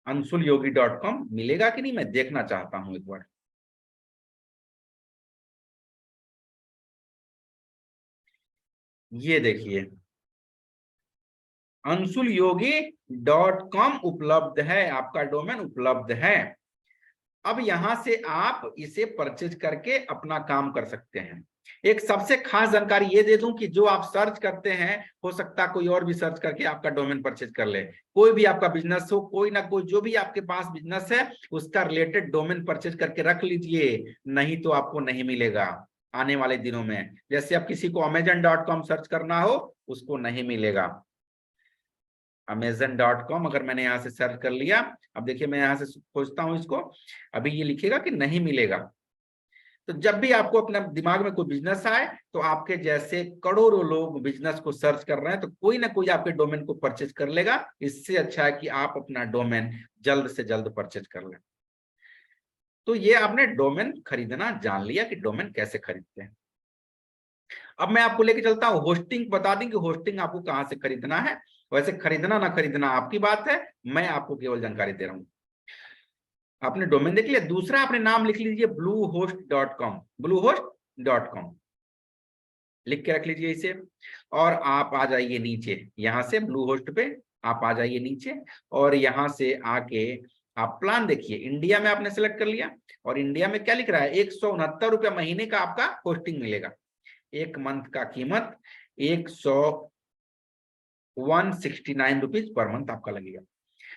ansulyogi.com, मिलेगा कि नहीं मैं देखना चाहता हूं एक बार। ये देखिए ansulyogi.com उपलब्ध है, आपका डोमेन उपलब्ध है। अब यहां से आप इसे परचेज करके अपना काम कर सकते हैं। एक सबसे खास जानकारी ये दे दूं कि जो आप सर्च करते हैं, हो सकता है कोई और भी सर्च करके आपका डोमेन परचेज कर ले। कोई भी आपका बिजनेस हो, कोई ना कोई जो भी आपके पास बिजनेस है उसका रिलेटेड डोमेन परचेज करके रख लीजिए, नहीं तो आपको नहीं मिलेगा आने वाले दिनों में। जैसे अब किसी को amazon.com सर्च करना हो, उसको नहीं मिलेगा। amazon.com अगर मैंने यहाँ से सर्च कर लिया, अब देखिए मैं यहाँ से खोजता हूँ इसको, अभी ये लिखेगा कि नहीं मिलेगा। तो जब भी आपको अपने दिमाग में कोई बिजनेस आए, तो आपके जैसे करोड़ों लोग बिजनेस को सर्च कर रहे हैं, तो कोई ना कोई आपके डोमेन को परचेज कर लेगा। इससे अच्छा है कि आप अपना डोमेन जल्द से जल्द परचेज कर लें। तो ये आपने डोमेन खरीदना जान लिया कि डोमेन कैसे खरीदते हैं। अब मैं आपको लेके चलता हूँ होस्टिंग, बता दें कि होस्टिंग आपको कहाँ से खरीदना है। वैसे खरीदना ना खरीदना आपकी बात है, मैं आपको केवल जानकारी दे रहा हूँ। आपने डोमेन देख लिया, दूसरा आपने नाम लिख लीजिए bluehost.com, bluehost.com लिख के रख लीजिए इसे। और आप आ जाइए नीचे, यहां से ब्लूहोस्ट पे आप आ जाइए नीचे, और यहां से आके आप प्लान देखिए। इंडिया में आपने सेलेक्ट कर लिया, और इंडिया में क्या लिख रहा है, 169 रुपया महीने का आपका होस्टिंग मिलेगा। एक मंथ का कीमत 169 रुपीज पर मंथ आपका लगेगा।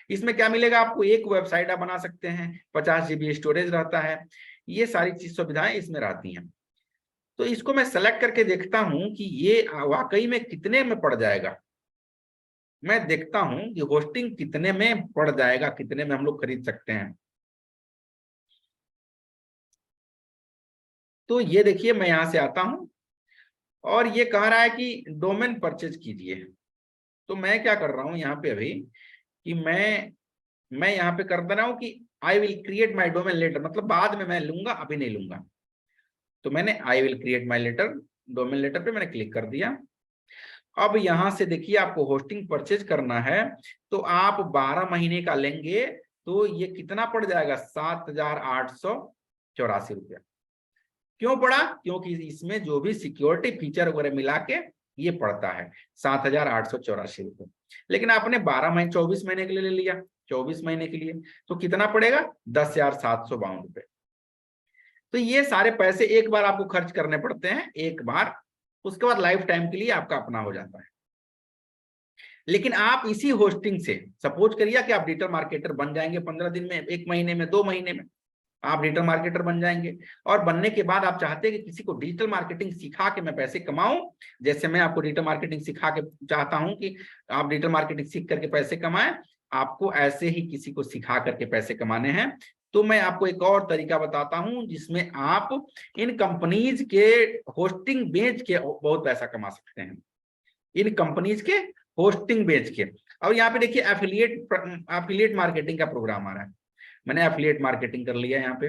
इसमें क्या मिलेगा आपको, एक वेबसाइट आप बना सकते हैं, 50 GB स्टोरेज रहता है, ये सारी चीज सुविधाएं इसमें रहती हैं। तो इसको मैं सेलेक्ट करके देखता हूं कि ये वाकई में कितने में पड़ जाएगा। मैं देखता हूं कि होस्टिंग कितने में पड़ जाएगा, कितने में हम लोग खरीद सकते हैं। तो ये देखिए मैं यहां से आता हूं, और ये कह रहा है कि डोमेन परचेज कीजिए। तो मैं क्या कर रहा हूं यहाँ पे अभी, कि मैं यहाँ पे कर दे रहा हूं कि I will create my domain later, मतलब बाद में मैं लूंगा, अभी नहीं लूंगा। तो मैंने I will create my later, domain later पे मैंने क्लिक कर दिया। अब यहां से देखिए आपको होस्टिंग परचेज करना है, तो आप 12 महीने का लेंगे तो ये कितना पड़ जाएगा, 7,884 रुपया। क्यों पड़ा, क्योंकि इसमें जो भी सिक्योरिटी फीचर वगैरह मिला के ये पड़ता है 7,884 रुपये। लेकिन आपने 12 महीने 24 महीने के लिए ले लिया, 24 महीने के लिए तो कितना पड़ेगा 10,752 रुपये। तो ये सारे पैसे एक बार आपको खर्च करने पड़ते हैं, एक बार, उसके बाद लाइफ टाइम के लिए आपका अपना हो जाता है। लेकिन आप इसी होस्टिंग से सपोज करिए कि आप डिजिटल मार्केटर बन जाएंगे 15 दिन में, 1 महीने में, 2 महीने में आप डिजिटल मार्केटर बन जाएंगे। और बनने के बाद आप चाहते हैं कि किसी को डिजिटल मार्केटिंग सिखा के मैं पैसे कमाऊं, जैसे मैं आपको डिजिटल मार्केटिंग सिखा के चाहता हूं कि आप डिजिटल मार्केटिंग सीख करके पैसे कमाएं, आपको ऐसे ही किसी को सिखा करके पैसे कमाने हैं। तो मैं आपको एक और तरीका बताता हूं जिसमें आप इन कंपनीज के होस्टिंग बेच के बहुत पैसा कमा सकते हैं, इन कंपनीज के होस्टिंग बेच के। और यहाँ पे देखिए एफिलिएट मार्केटिंग का प्रोग्राम आ रहा है, मैंने एफिलिएट मार्केटिंग कर लिया यहाँ पे,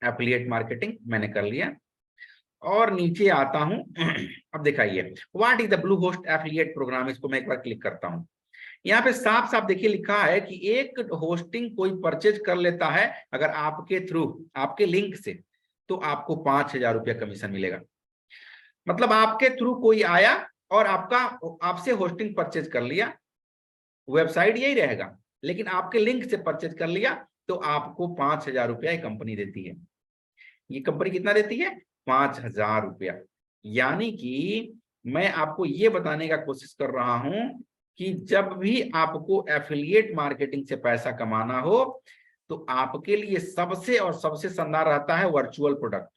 एफिलिएट मार्केटिंग मैंने कर लिया और नीचे आता हूं। अब दिखाइए what is the blue host affiliate program, इसको मैं एक बार क्लिक करता हूं। यहाँ पे साफ साफ देखिए लिखा है कि एक होस्टिंग कोई परचेज कर लेता है अगर आपके थ्रू, आपके लिंक से, तो आपको 5,000 रुपया कमीशन मिलेगा। मतलब आपके थ्रू कोई आया और आपसे होस्टिंग परचेज कर लिया, वेबसाइट यही रहेगा लेकिन आपके लिंक से परचेज कर लिया, तो आपको 5,000 रुपया कंपनी देती है। ये कंपनी कितना देती है 5,000 रुपया। यानी कि मैं आपको ये बताने का कोशिश कर रहा हूं कि जब भी आपको एफिलिएट मार्केटिंग से पैसा कमाना हो तो आपके लिए सबसे और सबसे शानदार रहता है वर्चुअल प्रोडक्ट।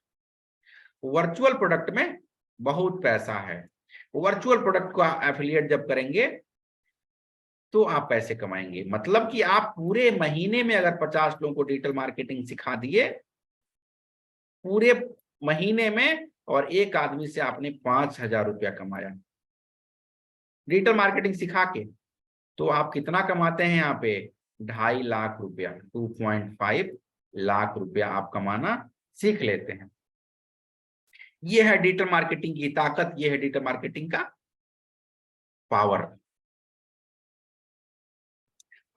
वर्चुअल प्रोडक्ट में बहुत पैसा है। वर्चुअल प्रोडक्ट का एफिलिएट जब करेंगे तो आप पैसे कमाएंगे। मतलब कि आप पूरे महीने में अगर 50 लोगों को डिजिटल मार्केटिंग सिखा दिए पूरे महीने में, और एक आदमी से आपने 5,000 रुपया कमाया डिजिटल मार्केटिंग सिखा के, तो आप कितना कमाते हैं यहाँ पे 2.5 लाख रुपया, 2.5 लाख रुपया आप कमाना सीख लेते हैं। ये है डिजिटल मार्केटिंग की ताकत, ये है डिजिटल मार्केटिंग का पावर।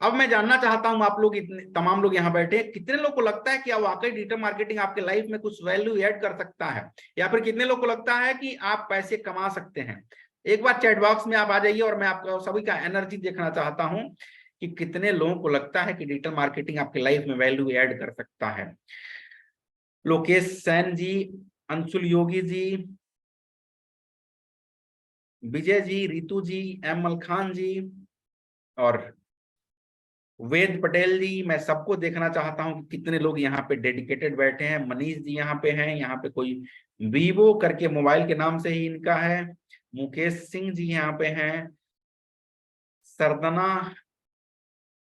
अब मैं जानना चाहता हूं आप लोग इतने तमाम लोग यहाँ बैठे कितने लोग को लगता है कि वाकई डिजिटल मार्केटिंग आपके लाइफ में कुछ वैल्यू ऐड कर सकता है, या फिर कितने लोग को लगता है कि आप पैसे कमा सकते हैं। एक बार चैट बॉक्स में आप आ जाइए और मैं आपको सभी का एनर्जी देखना चाहता हूं कि कितने लोगों को लगता है कि डिजिटल मार्केटिंग आपके लाइफ में वैल्यू ऐड कर सकता है। लोकेश सैन जी, अंशुल योगी जी, विजय जी, रितु जी, एमल खान जी और वेद पटेल जी, मैं सबको देखना चाहता हूं कि कितने लोग यहाँ पे डेडिकेटेड बैठे हैं। मनीष जी यहाँ पे हैं, यहाँ पे कोई वीवो करके मोबाइल के नाम से ही इनका है। मुकेश सिंह जी यहाँ पे हैं, सरदना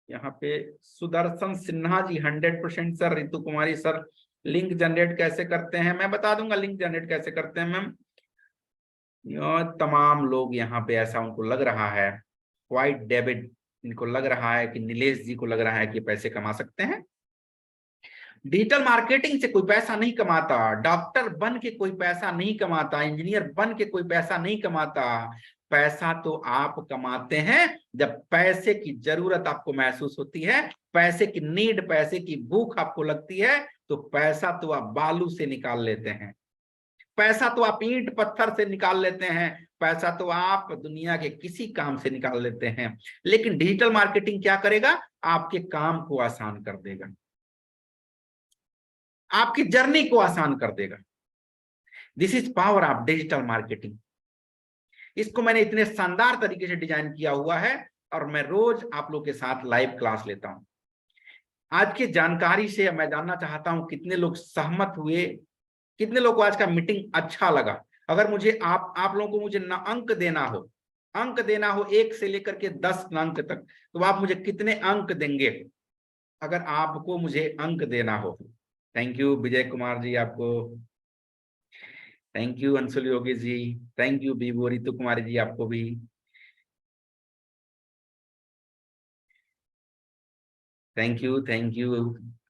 यहाँ पे, सुदर्शन सिन्हा जी 100% sir. Ritu Kumari sir link generate कैसे करते हैं, मैं बता दूंगा लिंक जनरेट कैसे करते हैं मैम। तमाम लोग यहाँ पे ऐसा उनको लग रहा है, व्हाइट डेविड, इनको लग रहा है कि नीलेश जी को लग रहा है कि पैसे कमा सकते हैं। डिजिटल मार्केटिंग से कोई पैसा नहीं कमाता, डॉक्टर बन के कोई पैसा नहीं कमाता, इंजीनियर बन के कोई पैसा नहीं कमाता। पैसा तो आप कमाते हैं जब पैसे की जरूरत आपको महसूस होती है, पैसे की नीड, पैसे की भूख आपको लगती है, तो पैसा तो आप बालू से निकाल लेते हैं, पैसा तो आप ईंट पत्थर से निकाल लेते हैं, पैसा तो आप दुनिया के किसी काम से निकाल लेते हैं। लेकिन डिजिटल मार्केटिंग क्या करेगा, आपके काम को आसान कर देगा, आपकी जर्नी को आसान कर देगा। This is power of digital marketing. इसको मैंने इतने शानदार तरीके से डिजाइन किया हुआ है और मैं रोज आप लोग के साथ लाइव क्लास लेता हूं। आज की जानकारी से मैं जानना चाहता हूं कितने लोग सहमत हुए, कितने लोग को आज का मीटिंग अच्छा लगा। अगर मुझे आप लोगों को मुझे ना अंक देना हो, अंक देना हो 1 से लेकर के 10 अंक तक, तो आप मुझे कितने अंक देंगे अगर आपको मुझे अंक देना हो। थैंक यू विजय कुमार जी आपको, thank you Anshul Yogi ji, thank you Bibo Ritu Kumari ji आपको भी, thank you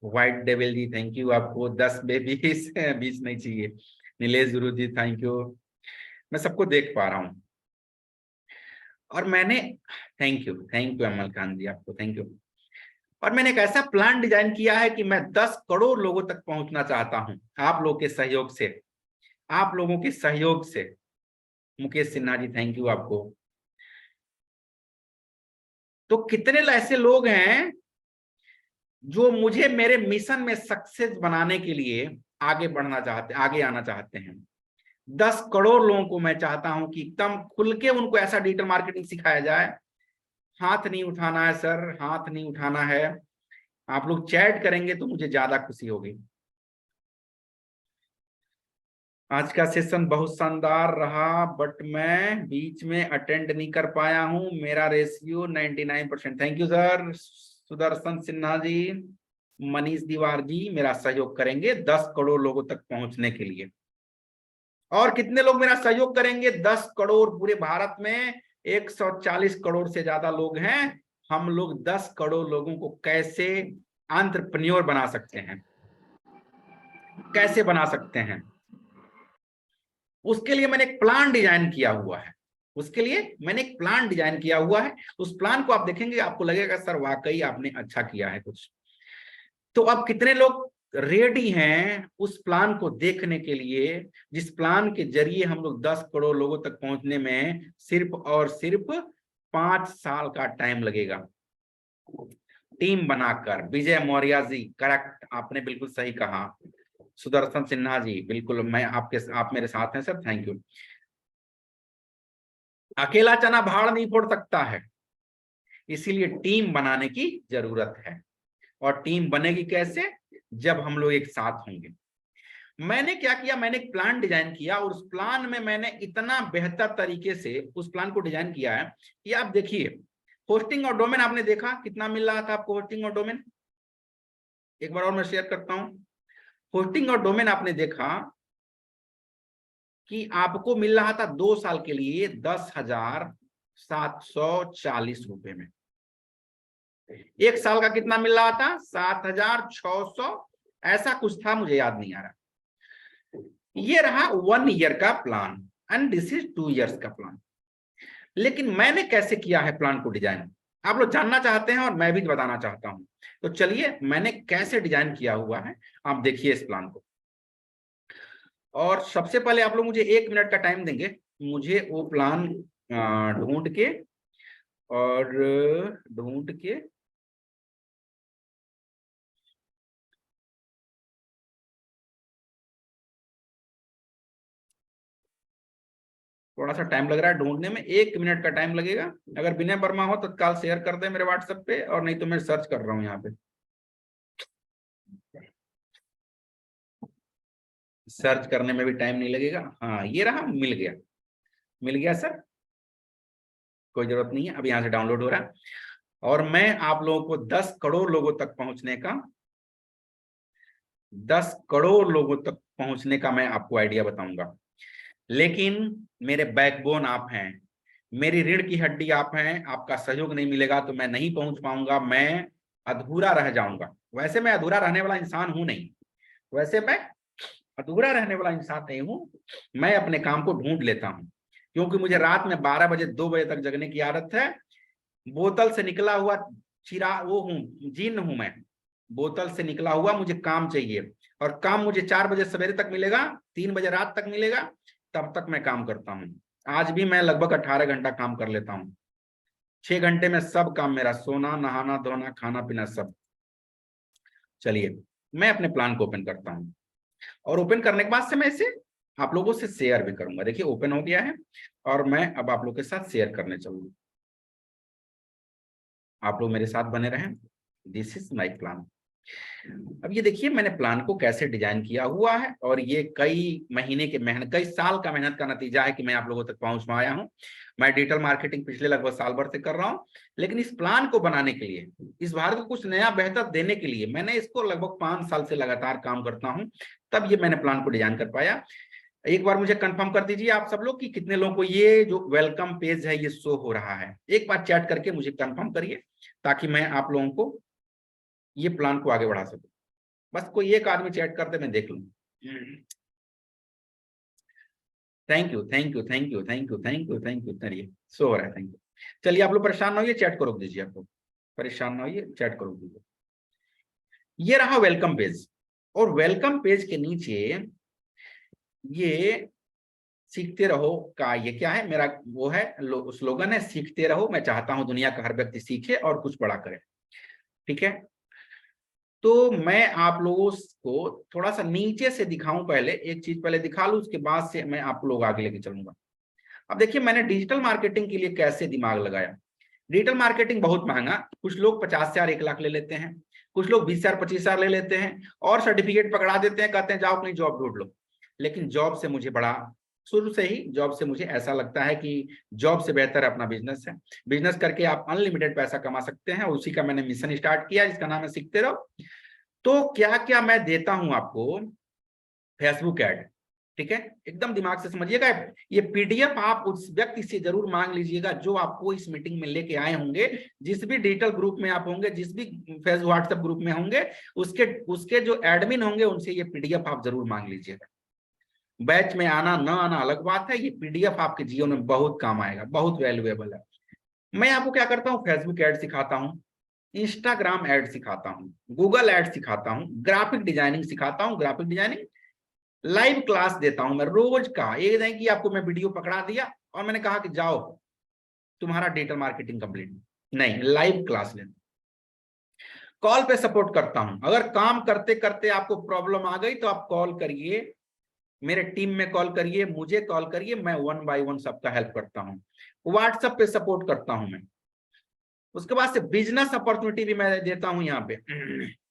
White Devil ji, thank you आपको 10 बेबी 20 नहीं चाहिए। नीलेश गुरु जी थैंक यू, मैं सबको देख पा रहा हूं। और मैंने थैंक यू अमल खान जी आपको थैंक यू। और मैंने एक ऐसा प्लान डिजाइन किया है कि मैं 10 करोड़ लोगों तक पहुंचना चाहता हूं, आप लोगों के सहयोग से, आप लोगों के सहयोग से। मुकेश सिन्हा जी, थैंक यू आपको। तो कितने ऐसे लोग हैं जो मुझे मेरे मिशन में सक्सेस बनाने के लिए आगे बढ़ना चाहते, आगे आना चाहते हैं। 10 करोड़ लोगों को मैं चाहता हूं कि एकदम खुल के उनको ऐसा डिजिटल मार्केटिंग सिखाया जाए। हाथ नहीं उठाना है सर, हाथ नहीं उठाना है। आप लोग चैट करेंगे तो मुझे ज्यादा खुशी होगी। आज का सेशन बहुत शानदार रहा, बट मैं बीच में अटेंड नहीं कर पाया हूं, मेरा ratio 99%। Thank you sir. Sudarshan Sinha ji, Manish Diwar ji मेरा सहयोग करेंगे 10 करोड़ लोगों तक पहुंचने के लिए। और कितने लोग मेरा सहयोग करेंगे? 10 करोड़। पूरे भारत में 140 करोड़ से ज्यादा लोग हैं। हम लोग 10 करोड़ लोगों को कैसे एंटरप्रेन्योर बना सकते हैं, कैसे बना सकते हैं, उसके लिए मैंने एक प्लान डिजाइन किया हुआ है। उसके लिए मैंने एक प्लान डिजाइन किया हुआ है। उस प्लान को आप देखेंगे, आपको लगेगा सर वाकई आपने अच्छा किया है कुछ। तो अब कितने लोग रेडी हैं उस प्लान को देखने के लिए, जिस प्लान के जरिए हम लोग 10 करोड़ लोगों तक पहुंचने में सिर्फ और सिर्फ 5 साल का टाइम लगेगा। टीम बनाकर। विजय मौर्य जी, करेक्ट, आपने बिल्कुल सही कहा। सुदर्शन सिन्हा जी, बिल्कुल मैं आप मेरे साथ हैं सर, थैंक यू। अकेला चना भाड़ नहीं फोड़ सकता है, इसीलिए टीम बनाने की जरूरत है। और टीम बनेगी कैसे? जब हम लोग एक साथ होंगे। मैंने क्या किया, मैंने एक प्लान डिजाइन किया और उस प्लान में मैंने इतना बेहतर तरीके से उस प्लान को डिजाइन किया है कि आप देखिए, होस्टिंग और डोमेन आपने देखा कितना मिल रहा था आपको, होस्टिंग और डोमेन। एक बार और मैं शेयर करता हूं। होस्टिंग और डोमेन आपने देखा कि आपको मिल रहा था 2 साल के लिए 10,740 रुपए में। 1 साल का कितना मिल रहा था? 7,600, ऐसा कुछ था, मुझे याद नहीं आ रहा। ये रहा 1 ईयर का plan and this is 2 years का प्लान। लेकिन मैंने कैसे किया है प्लान को डिजाइन, आप लोग जानना चाहते हैं और मैं भी बताना चाहता हूं। तो चलिए मैंने कैसे डिजाइन किया हुआ है, आप देखिए इस प्लान को। और सबसे पहले आप लोग मुझे 1 मिनट का टाइम देंगे, मुझे वो प्लान ढूंढ के और ढूंढ के थोड़ा सा टाइम लग रहा है ढूंढने में, 1 मिनट का टाइम लगेगा। अगर विनय वर्मा हो तत्काल शेयर कर दे मेरे व्हाट्सएप पे, और नहीं तो मैं सर्च कर रहा हूँ यहाँ पे। सर्च करने में भी टाइम नहीं लगेगा। हाँ ये रहा, मिल गया, मिल गया सर, कोई जरूरत नहीं है, अब यहाँ से डाउनलोड हो रहा है। और मैं आप लोगों को 10 करोड़ लोगों तक पहुंचने का, 10 करोड़ लोगों तक पहुंचने का मैं आपको आइडिया बताऊंगा। लेकिन मेरे बैकबोन आप हैं, मेरी रीढ़ की हड्डी आप हैं। आपका सहयोग नहीं मिलेगा तो मैं नहीं पहुंच पाऊंगा, मैं अधूरा रह जाऊंगा। वैसे मैं अधूरा रहने वाला इंसान हूं नहीं, वैसे मैं अधूरा रहने वाला इंसान नहीं हूं। मैं अपने काम को ढूंढ लेता हूं, क्योंकि मुझे रात में 12 बजे 2 बजे तक जगने की आदत है। बोतल से निकला हुआ चिरा वो हूँ, जिन हूं मैं। बोतल से निकला हुआ मुझे काम चाहिए, और काम मुझे 4 बजे सवेरे तक मिलेगा, 3 बजे रात तक मिलेगा, तब तक मैं काम करता हूँ। आज भी मैं लगभग 18 घंटा काम कर लेता हूँ। 6 घंटे में सब काम मेरा, सोना नहाना धोना खाना पीना सब। चलिए मैं अपने प्लान को ओपन करता हूँ, और ओपन करने के बाद से मैं इसे आप लोगों से शेयर भी करूंगा। देखिए ओपन हो गया है, और मैं अब आप लोगों के साथ शेयर करने चलूंगा। आप लोग मेरे साथ बने रहें। This is my plan. अब ये देखिए मैंने प्लान को कैसे डिजाइन किया हुआ है, और ये कई महीने के मेहनत, कई साल का मेहनत का नतीजा है कि मैं आप लोगों तक पहुंच पाया हूं। मैं डिजिटल मार्केटिंग पिछले लगभग साल भर से कर रहा हूं, लेकिन इस प्लान को बनाने के लिए, इस भारत को कुछ नया बेहतर देने के लिए मैंने इसको लगभग 5 साल से लगातार काम करता हूं, तब ये मैंने प्लान को डिजाइन कर पाया। एक बार मुझे कंफर्म कर दीजिए आप सब लोग कि कितने लोगों को ये जो वेलकम पेज है ये शो हो रहा है। एक बार चैट करके मुझे कंफर्म करिए, ताकि मैं आप लोगों को ये प्लान को आगे बढ़ा सकूं। बस कोई एक आदमी चैट करते मैं देख लूं। Thank you thank you thank you thank you thank you thank you. चलिए सो हो रहा है, थैंक यू। चलिए आप लोग परेशान ना होइए, चैट को रोक दीजिए, आप लोग परेशान ना होइए, चैट को रोक दीजिए। ये रहा वेलकम पेज, और वेलकम पेज के नीचे ये सीखते रहो का ये क्या है, मेरा वो है स्लोगन है, सीखते रहो, मैं चाहता हूं दुनिया का हर व्यक्ति सीखे और कुछ बड़ा करे। ठीक है, तो मैं आप लोगों को थोड़ा सा नीचे से दिखाऊं, पहले एक चीज पहले दिखा लूं, उसके बाद से मैं आप लोग आगे लेके चलूंगा। अब देखिए मैंने डिजिटल मार्केटिंग के लिए कैसे दिमाग लगाया। डिजिटल मार्केटिंग बहुत महंगा, कुछ लोग 50,000 1 लाख ले लेते हैं, कुछ लोग 20,000 25,000 ले लेते हैं और सर्टिफिकेट पकड़ा देते हैं, कहते हैं जाओ कहीं जॉब ढूंढ लो। लेकिन जॉब से मुझे बड़ा, शुरू से ही जॉब से मुझे ऐसा लगता है कि जॉब से बेहतर अपना बिजनेस है। बिजनेस करके आप अनलिमिटेड पैसा कमा सकते हैं, उसी का मैंने मिशन स्टार्ट किया जिसका नाम है सीखते रहो। तो क्या क्या मैं देता हूं आपको, फेसबुक ऐड, ठीक है, एकदम दिमाग से समझिएगा। ये पीडीएफ आप उस व्यक्ति से जरूर मांग लीजिएगा जो आपको इस मीटिंग में लेके आए होंगे, जिस भी डिजिटल ग्रुप में आप होंगे, जिस भी फेसबुक व्हाट्सएप ग्रुप में होंगे, उसके जो एडमिन होंगे उनसे ये पीडीएफ आप जरूर मांग लीजिएगा। बैच में आना ना आना अलग बात है, ये पीडीएफ आपके जीवन में बहुत काम आएगा, बहुत वैल्यूएबल है। मैं आपको क्या करता हूँ, फेसबुक ऐड सिखाता हूँ, इंस्टाग्राम ऐड सिखाता हूँ, गूगल ऐड सिखाता हूँ, ग्राफिक डिजाइनिंग सिखाता हूँ, ग्राफिक डिजाइनिंग लाइव क्लास देता हूं मैं रोज का। ये नहीं कि आपको मैं वीडियो पकड़ा दिया और मैंने कहा कि जाओ तुम्हारा डिजिटल मार्केटिंग कंप्लीट, नहीं, लाइव क्लास लेता। कॉल पे सपोर्ट करता हूं, अगर काम करते करते आपको प्रॉब्लम आ गई तो आप कॉल करिए, मेरे टीम में कॉल करिए, मुझे कॉल करिए, मैं 1 बाय 1 सबका हेल्प करता हूं। व्हाट्सएप पे सपोर्ट करता हूं मैं। उसके बाद से बिजनेस अपॉर्चुनिटी भी मैं देता हूं, यहाँ पे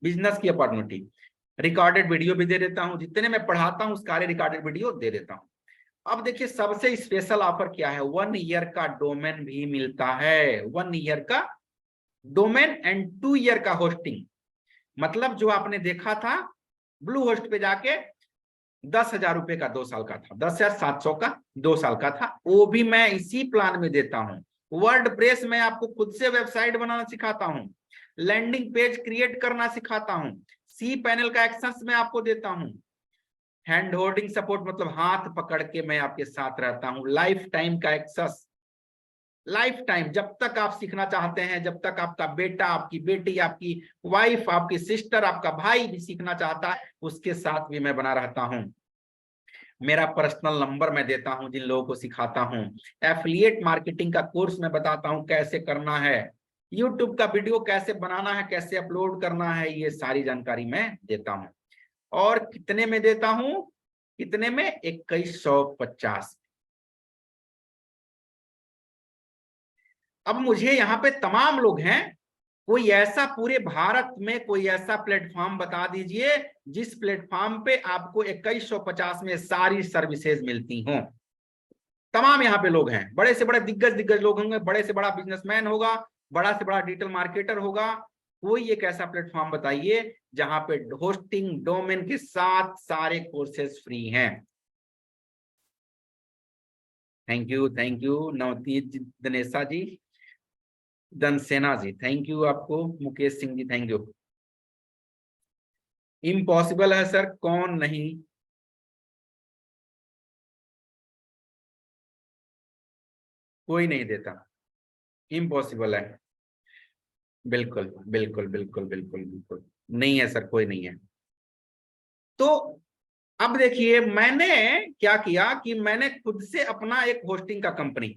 बिजनेस की अपॉर्चुनिटी, रिकॉर्डेड वीडियो भी दे देता हूं, जितने मैं पढ़ाता हूं सारे रिकॉर्डेड वीडियो दे देता हूं। अब देखिए सबसे स्पेशल ऑफर क्या है, 1 ईयर का डोमेन भी मिलता है, 1 ईयर का डोमेन एंड 2 ईयर का होस्टिंग। मतलब जो आपने देखा था ब्लू होस्ट पे जाके 10,000 रुपए का 2 साल का था, 10,700 का 2 साल का था, वो भी मैं इसी प्लान में देता हूं। वर्डप्रेस में आपको खुद से वेबसाइट बनाना सिखाता हूं, लैंडिंग पेज क्रिएट करना सिखाता हूं, सी पैनल का एक्सेस मैं आपको देता हूं, हैंड होल्डिंग सपोर्ट मतलब हाथ पकड़ के मैं आपके साथ रहता हूं, लाइफ टाइम का एक्सेस, लाइफ टाइम जब तक आप सीखना चाहते हैं, जब तक आपका बेटा, आपकी बेटी, आपकी वाइफ, आपकी सिस्टर, आपका भाई भी सीखना चाहता है, उसके साथ भी मैं बना रहता हूं। मेरा पर्सनल नंबर मैं देता हूं जिन लोगों को सिखाता हूं। एफिलिएट मार्केटिंग का कोर्स मैं बताता हूं कैसे करना है, यूट्यूब का वीडियो कैसे बनाना है, कैसे अपलोड करना है, ये सारी जानकारी मैं देता हूं। और कितने में देता हूं, कितने में, 2150। अब मुझे यहाँ पे तमाम लोग हैं, कोई ऐसा पूरे भारत में कोई ऐसा प्लेटफॉर्म बता दीजिए जिस प्लेटफॉर्म पे आपको 2150 में सारी सर्विसेज मिलती हों। तमाम यहाँ पे लोग हैं, बड़े से बड़े दिग्गज लोग होंगे, बड़े से बड़ा बिजनेसमैन होगा, बड़ा से बड़ा डिजिटल मार्केटर होगा। कोई एक ऐसा प्लेटफॉर्म बताइए जहां पे होस्टिंग डोमेन के साथ सारे कोर्सेज फ्री हैं। Thank you Navneet Dinesha ji, Dansena ji, thank you आपको, Mukesh Singh ji thank you. Impossible है सर, कौन नहीं, कोई नहीं देता, इम्पॉसिबल है, बिल्कुल बिल्कुल बिल्कुल बिल्कुल बिल्कुल नहीं है सर, कोई नहीं है। तो अब देखिए मैंने क्या किया कि मैंने खुद से अपना एक होस्टिंग का कंपनी,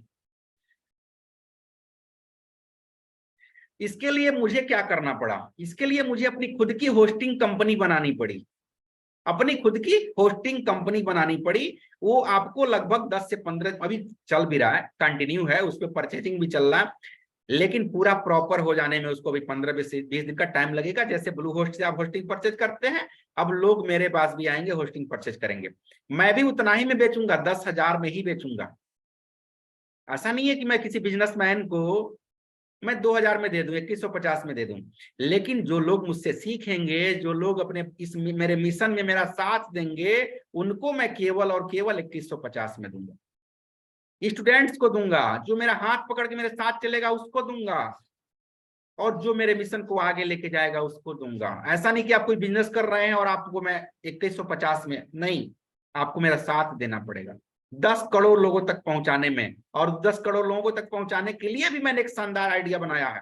इसके लिए मुझे क्या करना पड़ा, इसके लिए मुझे अपनी खुद की होस्टिंग कंपनी बनानी पड़ी, अपनी खुद की होस्टिंग कंपनी बनानी पड़ी। वो आपको लगभग 10 से 15, अभी चल भी रहा है, कंटिन्यू है, उस पर परचेजिंग भी चल रहा है, लेकिन पूरा प्रॉपर हो जाने में उसको भी 15 से 20 दिन का टाइम लगेगा। जैसे ब्लू होस्ट से आप होस्टिंग परचेज करते हैं, अब लोग मेरे पास भी आएंगे, होस्टिंग परचेज करेंगे, मैं भी उतना ही में बेचूंगा, 10,000 में ही बेचूंगा। ऐसा नहीं है कि मैं किसी बिजनेसमैन को मैं 2,000 में दे दूं, 2150 में दे दूं, लेकिन जो लोग मुझसे सीखेंगे, जो लोग अपने इस मेरे मिशन में मेरा साथ देंगे, उनको मैं केवल और केवल 2150 में दूंगा। स्टूडेंट्स को दूंगा, जो मेरा हाथ पकड़ के मेरे साथ चलेगा उसको दूंगा, और जो मेरे मिशन को आगे लेके जाएगा उसको दूंगा। ऐसा नहीं कि आप कोई बिजनेस कर रहे हैं और आपको मैं 2150 में, नहीं, आपको मेरा साथ देना पड़ेगा 10 करोड़ लोगों तक पहुंचाने में। और 10 करोड़ लोगों तक पहुंचाने के लिए भी मैंने एक शानदार आइडिया बनाया है।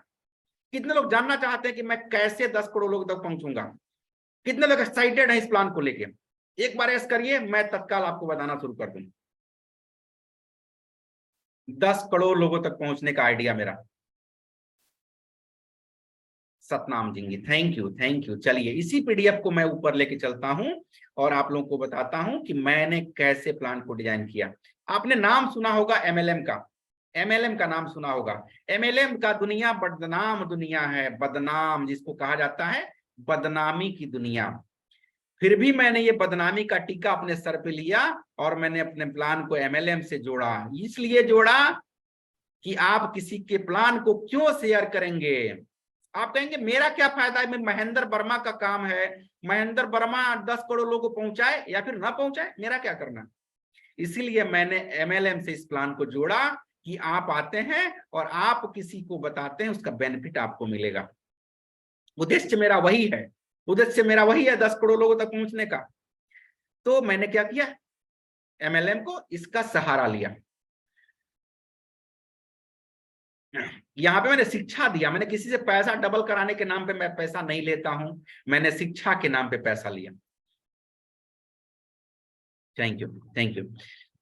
कितने लोग जानना चाहते हैं कि मैं कैसे 10 करोड़ लोगों तक पहुंचूंगा? कितने लोग एक्साइटेड हैं इस प्लान को लेके? एक बार ऐसा करिए, मैं तत्काल आपको बताना शुरू कर दूं। 10 करोड़ लोगों तक पहुंचने का आइडिया मेरा। Satnam Jingi, thank you thank you. चलिए इसी पीडीएफ को मैं ऊपर लेके चलता हूं और आप लोगों को बताता हूं कि मैंने कैसे प्लान को डिजाइन किया। आपने नाम सुना होगा एमएलएम का, एमएलएम का नाम सुना होगा। एमएलएम का दुनिया बदनाम दुनिया है, बदनाम जिसको कहा जाता है बदनामी की दुनिया। फिर भी मैंने ये बदनामी का टीका अपने सर पे लिया और मैंने अपने प्लान को एमएलएम से जोड़ा। इसलिए जोड़ा कि आप किसी के प्लान को क्यों शेयर करेंगे? आप कहेंगे मेरा क्या फायदा है, मैं महेंद्र वर्मा का काम है, महेंद्र वर्मा 10 करोड़ लोगों को पहुंचाए या फिर ना पहुंचाए, मेरा क्या करना। इसीलिए मैंने एमएलएम से इस प्लान को जोड़ा कि आप आते हैं और आप किसी को बताते हैं, उसका बेनिफिट आपको मिलेगा। उद्देश्य मेरा वही है, उद्देश्य मेरा वही है 10 करोड़ लोगों तक पहुंचने का। तो मैंने क्या किया, एमएलएम को इसका सहारा लिया। यहाँ पे मैंने शिक्षा दिया, मैंने किसी से पैसा डबल कराने के नाम पे मैं पैसा नहीं लेता हूं, मैंने शिक्षा के नाम पे पैसा लिया। Thank you thank you.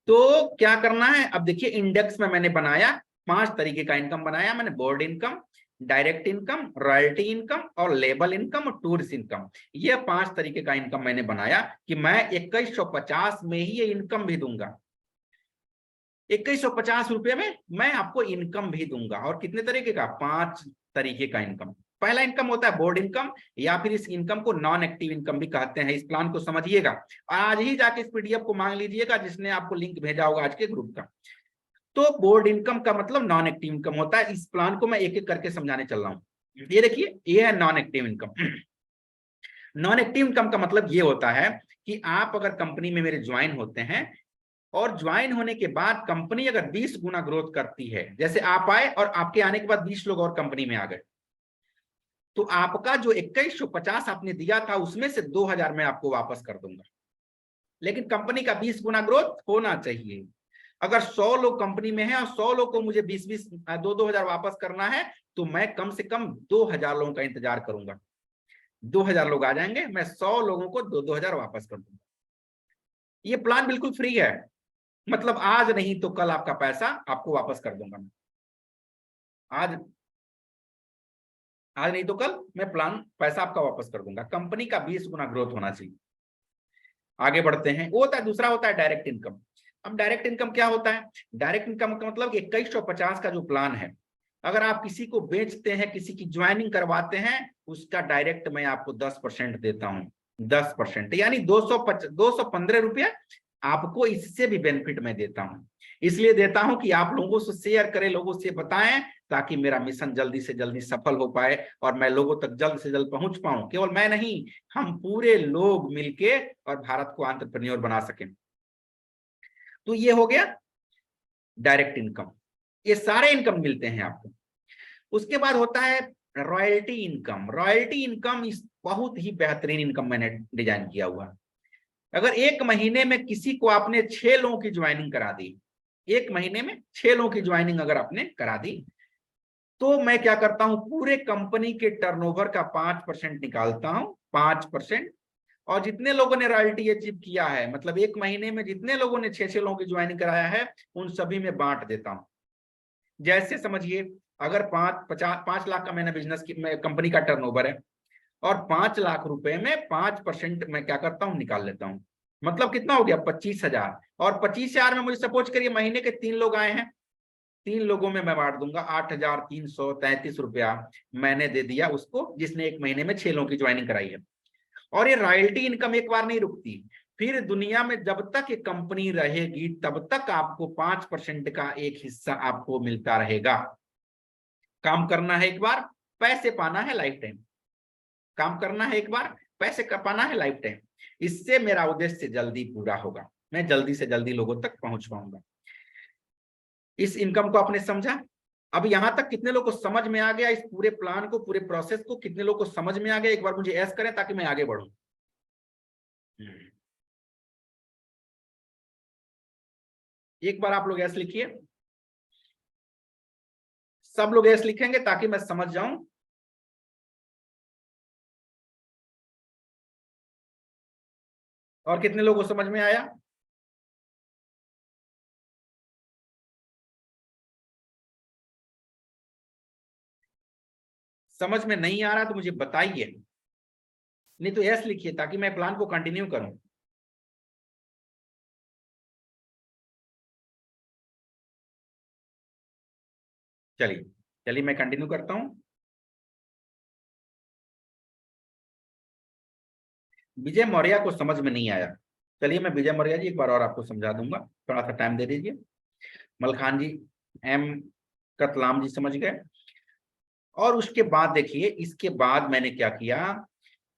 तो क्या करना है, अब देखिए इंडेक्स में मैंने बनाया 5 तरीके का इनकम बनाया मैंने। Board income, direct income, royalty income और लेबल इनकम और टूरिस्ट इनकम। ये 5 तरीके का इनकम मैंने बनाया कि मैं 2150 में ही ये इनकम भी दूंगा। 2150 रुपये में मैं आपको इनकम भी दूंगा। और कितने तरीके का, 5 तरीके का इनकम। पहला इनकम होता है बोर्ड इनकम, या फिर इस इनकम को नॉन एक्टिव इनकम भी कहते हैं। इस प्लान को समझिएगा, आज ही जाके इस पीडीएफ को मांग लीजिएगा जिसने आपको लिंक भेजा होगा आज के ग्रुप का। तो बोर्ड इनकम का मतलब नॉन एक्टिव इनकम होता है। इस प्लान को मैं एक एक करके समझाने चल रहा हूं। ये देखिए, ये है non active income. Non active income का मतलब ये होता है कि आप अगर कंपनी में मेरे ज्वाइन होते हैं और ज्वाइन होने के बाद कंपनी अगर 20 गुना ग्रोथ करती है, जैसे आप आए और आपके आने के बाद 20 लोग और कंपनी में आ गए, तो आपका जो 2150 आपने दिया था उसमें से 2000 मैं आपको वापस कर दूंगा। लेकिन कंपनी का 20 गुना ग्रोथ होना चाहिए। अगर 100 लोग कंपनी में हैं और 100 लोग को मुझे 20-20 2-2 हजार वापस करना है, तो मैं कम से कम 2000 लोगों का इंतजार करूंगा। 2000 लोग आ जाएंगे, मैं 100 लोगों को 2-2 हजार वापस कर दूंगा। ये प्लान बिल्कुल फ्री है, मतलब आज नहीं तो कल आपका पैसा आपको वापस कर दूंगा मैं। आज आज नहीं तो कल मैं प्लान पैसा आपका वापस कर दूंगा। कंपनी का 20 गुना ग्रोथ होना चाहिए। आगे बढ़ते हैं, वो होता है, दूसरा होता है डायरेक्ट इनकम। अब डायरेक्ट इनकम क्या होता है? डायरेक्ट इनकम का मतलब 2150 का जो प्लान है, अगर आप किसी को बेचते हैं, किसी की ज्वाइनिंग करवाते हैं, उसका डायरेक्ट मैं आपको 10% देता हूं। 10% यानी 215 रुपया आपको इससे भी बेनिफिट मैं देता हूं। इसलिए देता हूं कि आप लोगों से शेयर करें, लोगों से बताएं, ताकि मेरा मिशन जल्दी से जल्दी सफल हो पाए और मैं लोगों तक जल्द से जल्द पहुंच पाऊं। केवल मैं नहीं, हम पूरे लोग मिलके और भारत को एंटरप्रेन्योर बना सकें। तो ये हो गया डायरेक्ट इनकम, ये सारे इनकम मिलते हैं आपको। उसके बाद होता है रॉयल्टी इनकम। रॉयल्टी इनकम इस बहुत ही बेहतरीन इनकम मैंने डिजाइन किया हुआ है। अगर एक महीने में किसी को आपने 6 लोगों की ज्वाइनिंग करा दी, एक महीने में 6 लोगों की ज्वाइनिंग अगर आपने करा दी, तो मैं क्या करता हूं, पूरे कंपनी के टर्नओवर का 5% निकालता हूं, 5%। और जितने लोगों ने रॉयल्टी अचीव किया है, मतलब एक महीने में जितने लोगों ने 6-6 लोगों की ज्वाइनिंग कराया है, उन सभी में बांट देता हूं। जैसे समझिए, अगर 5 लाख का मैंने बिजनेस की कंपनी का टर्नओवर है और 5 लाख रुपए में 5% मैं क्या करता हूं, निकाल लेता हूं। मतलब कितना हो गया, 25,000। और 25,000 में मुझे सपोज करिए महीने के 3 लोग आए हैं, 3 लोगों में मैं बांट दूंगा 8,333 रुपया मैंने दे दिया उसको जिसने एक महीने में 6 लोगों की ज्वाइनिंग कराई है। और ये रॉयल्टी इनकम एक बार नहीं रुकती, फिर दुनिया में जब तक ये कंपनी रहेगी तब तक आपको 5% का एक हिस्सा आपको मिलता रहेगा। काम करना है एक बार, पैसे पाना है लाइफ टाइम। काम करना है एक बार, पैसे पाना है लाइफ टाइम। इससे मेरा उद्देश्य जल्दी पूरा होगा, मैं जल्दी से जल्दी लोगों तक पहुंच पाऊंगा। इस इनकम को आपने समझा? अब यहां तक कितने लोग को समझ में आ गया? इस पूरे प्लान को, पूरे प्रोसेस को कितने लोग को समझ में आ गया? एक बार मुझे ऐसा करें ताकि मैं आगे बढ़ूं। एक बार आप लोग ऐसे लिखिए, सब लोग ऐसे लिखेंगे ताकि मैं समझ जाऊं। और कितने लोगों को समझ में आया? समझ में नहीं आ रहा तो मुझे बताइए, नहीं तो यस लिखिए ताकि मैं प्लान को कंटिन्यू करूं। चलिए चलिए मैं कंटिन्यू करता हूं। विजय मौर्य को समझ में नहीं आया, चलिए मैं विजय मौर्य जी एक बार और आपको समझा दूंगा, थोड़ा सा टाइम दे दीजिए। मलखान जी, एम कतलाम जी समझ गए। और उसके बाद देखिए, इसके बाद मैंने क्या किया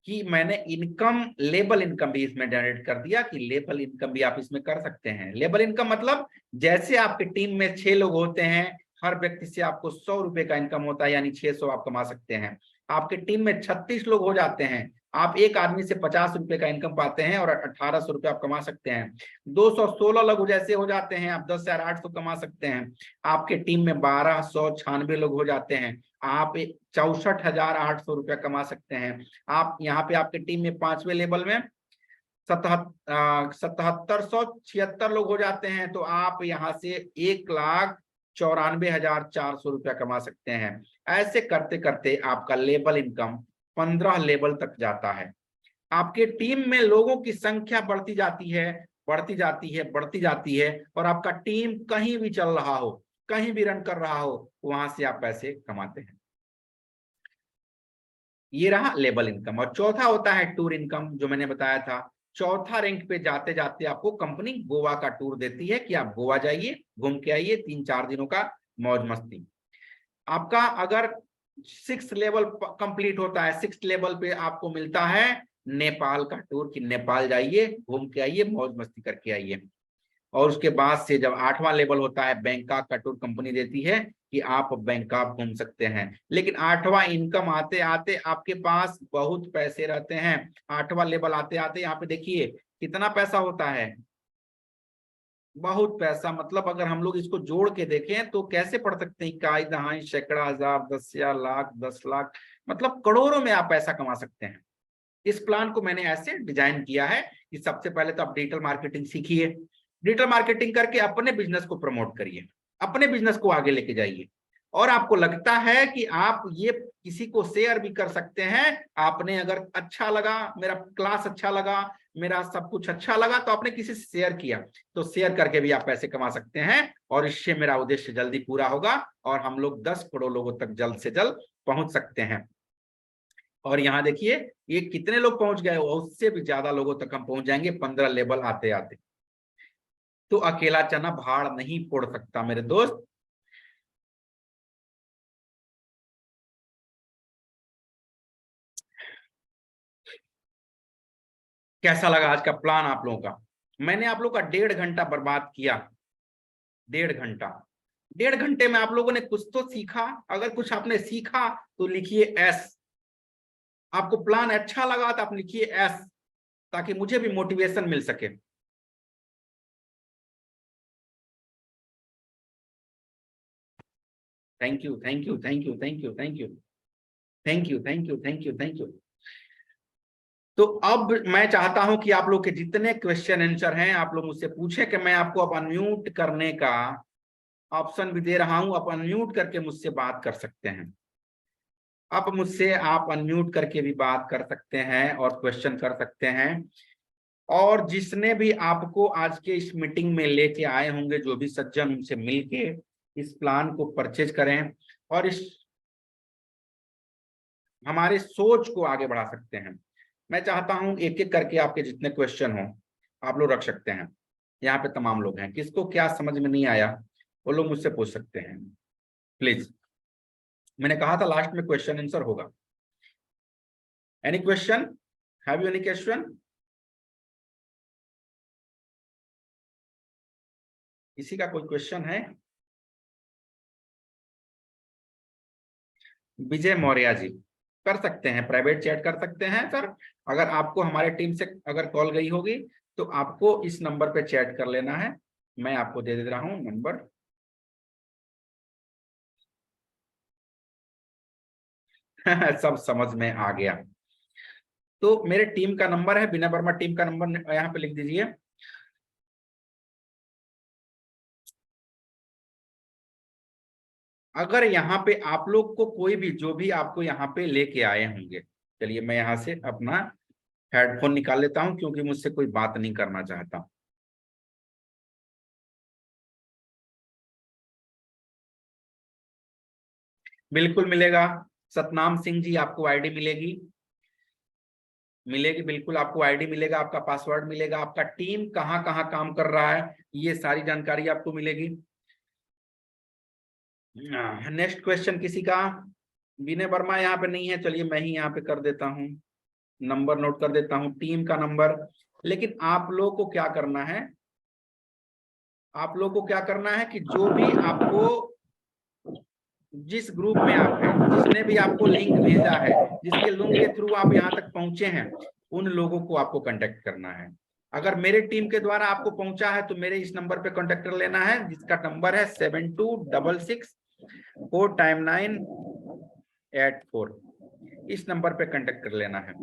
कि मैंने इनकम, लेबल इनकम भी इसमें जनरेट कर दिया कि लेबल इनकम भी आप इसमें कर सकते हैं। लेबल इनकम मतलब जैसे आपकी टीम में 6 लोग होते हैं, हर व्यक्ति से आपको 100 रुपए का इनकम होता है, यानी 600 आप कमा सकते हैं। आपकी टीम में 36 लोग हो जाते हैं, आप एक आदमी से 50 रुपए का इनकम पाते हैं और 1800 रुपए आप कमा सकते हैं। 216 लोग जैसे हो जाते हैं, आप 10,800 कमा सकते हैं। आपके टीम में 1296 लोग हो जाते हैं, आप 64,800 रुपया कमा सकते हैं। आप यहाँ पे आपके टीम में 5वें लेवल में 7776 लोग हो जाते हैं, तो आप यहाँ से 1,94,400 रुपया कमा सकते हैं। ऐसे करते करते आपका लेवल इनकम 15 लेवल तक जाता है। आपके टीम में लोगों की संख्या बढ़ती जाती है, बढ़ती जाती है, बढ़ती जाती है, और आपका टीम कहीं भी चल रहा हो, कहीं भी रन कर रहा हो, वहां से आप पैसे कमाते हैं। ये रहा लेवल इनकम। और चौथा होता है टूर इनकम, जो मैंने बताया था। चौथा रैंक पे जाते जाते आपको कंपनी गोवा का टूर देती है कि आप गोवा जाइए, घूम के आइए, 3-4 दिनों का मौज मस्ती। आपका अगर 6th लेवल कंप्लीट होता है, 6th लेवल पे आपको मिलता है नेपाल का टूर कि नेपाल जाइए, घूम के आइए, मौज मस्ती करके आइए। और उसके बाद से जब 8वां लेवल होता है, बैंकॉक का टूर कंपनी देती है कि आप बैंकॉक घूम सकते हैं। लेकिन 8वां इनकम आते आते आपके पास बहुत पैसे रहते हैं। 8वां लेवल आते आते यहाँ पे देखिए कितना पैसा होता है, बहुत पैसा। मतलब अगर हम लोग इसको जोड़ के देखें तो कैसे पढ़ सकते हैं, इकाई, दहाई, सैकड़ा, हजार, दसिया, लाख, 10 लाख, मतलब करोड़ों में आप पैसा कमा सकते हैं। इस प्लान को मैंने ऐसे डिजाइन किया है कि सबसे पहले तो आप डिजिटल मार्केटिंग सीखिए, डिजिटल मार्केटिंग करके अपने बिजनेस को प्रमोट करिए, अपने बिजनेस को आगे लेके जाइए। और आपको लगता है कि आप ये किसी को शेयर भी कर सकते हैं, आपने अगर अच्छा लगा, मेरा क्लास अच्छा लगा, मेरा सब कुछ अच्छा लगा, तो आपने किसी से शेयर किया, तो शेयर करके भी आप पैसे कमा सकते हैं। और इससे मेरा उद्देश्य जल्दी पूरा होगा और हम लोग 10 करोड़ लोगों तक जल्द से जल्द पहुंच सकते हैं। और यहाँ देखिए ये कितने लोग पहुंच गए, उससे भी ज्यादा लोगों तक हम पहुंच जाएंगे 15 लेवल आते आते। तो अकेला चना भाड़ नहीं फोड़ सकता मेरे दोस्त। कैसा लगा आज का प्लान आप लोगों का? मैंने आप लोग का 1.5 घंटा बर्बाद किया, 1.5 घंटा। 1.5 घंटे में आप लोगों ने कुछ तो सीखा। अगर कुछ आपने सीखा तो लिखिए एस। आपको प्लान अच्छा लगा तो आप लिखिए एस, ताकि मुझे भी मोटिवेशन मिल सके। Thank you, thank you, thank you, thank you, thank you, thank you, thank you, thank you, thank you. तो अब मैं चाहता हूं कि आप लोग के जितने क्वेश्चन आंसर हैं आप लोग मुझसे पूछें, कि मैं आपको अब अनम्यूट करने का ऑप्शन भी दे रहा हूं, आप अनम्यूट करके मुझसे बात कर सकते हैं। अब मुझसे आप अनम्यूट करके भी बात कर सकते हैं और क्वेश्चन कर सकते हैं। और जिसने भी आपको आज के इस मीटिंग में लेके आए होंगे, जो भी सज्जन, उनसे मिलके इस प्लान को परचेज करें और इस हमारे सोच को आगे बढ़ा सकते हैं। मैं चाहता हूं एक एक करके आपके जितने क्वेश्चन हो आप लोग रख सकते हैं। यहाँ पे तमाम लोग हैं, किसको क्या समझ में नहीं आया वो लोग मुझसे पूछ सकते हैं प्लीज। मैंने कहा था लास्ट में क्वेश्चन आंसर होगा। Any question? Have you any question? किसी का कोई क्वेश्चन है? विजय मौर्य जी कर सकते हैं, प्राइवेट चैट कर सकते हैं सर। अगर आपको हमारे टीम से अगर कॉल गई होगी तो आपको इस नंबर पे चैट कर लेना है, मैं आपको दे दे रहा हूं नंबर। सब समझ में आ गया। तो मेरे टीम का नंबर है, विनय वर्मा टीम का नंबर यहाँ पे लिख दीजिए। अगर यहाँ पे आप लोग को कोई भी जो भी आपको यहाँ पे लेके आए होंगे, चलिए मैं यहाँ से अपना हेडफोन निकाल लेता हूं क्योंकि मुझसे कोई बात नहीं करना चाहता। बिल्कुल मिलेगा सतनाम सिंह जी, आपको आईडी मिलेगी, बिल्कुल आपको आईडी मिलेगा, आपका पासवर्ड मिलेगा, आपका टीम कहाँ कहाँ काम कर रहा है ये सारी जानकारी आपको मिलेगी। नेक्स्ट क्वेश्चन किसी का? विनय वर्मा यहाँ पे नहीं है, चलिए मैं ही यहाँ पे कर देता हूँ, नंबर नोट कर देता हूँ, टीम का नंबर। लेकिन आप लोगों को क्या करना है, आप लोगों को क्या करना है कि जो भी आपको जिस ग्रुप में आप हैं, जिसने भी आपको लिंक भेजा है, जिसके लिंक के थ्रू आप यहाँ तक पहुंचे हैं, उन लोगों को आपको कांटेक्ट करना है। अगर मेरे टीम के द्वारा आपको पहुंचा है तो मेरे इस नंबर पे कांटेक्ट कर लेना है, जिसका नंबर है 72664984। इस नंबर पे कांटेक्ट कर लेना है।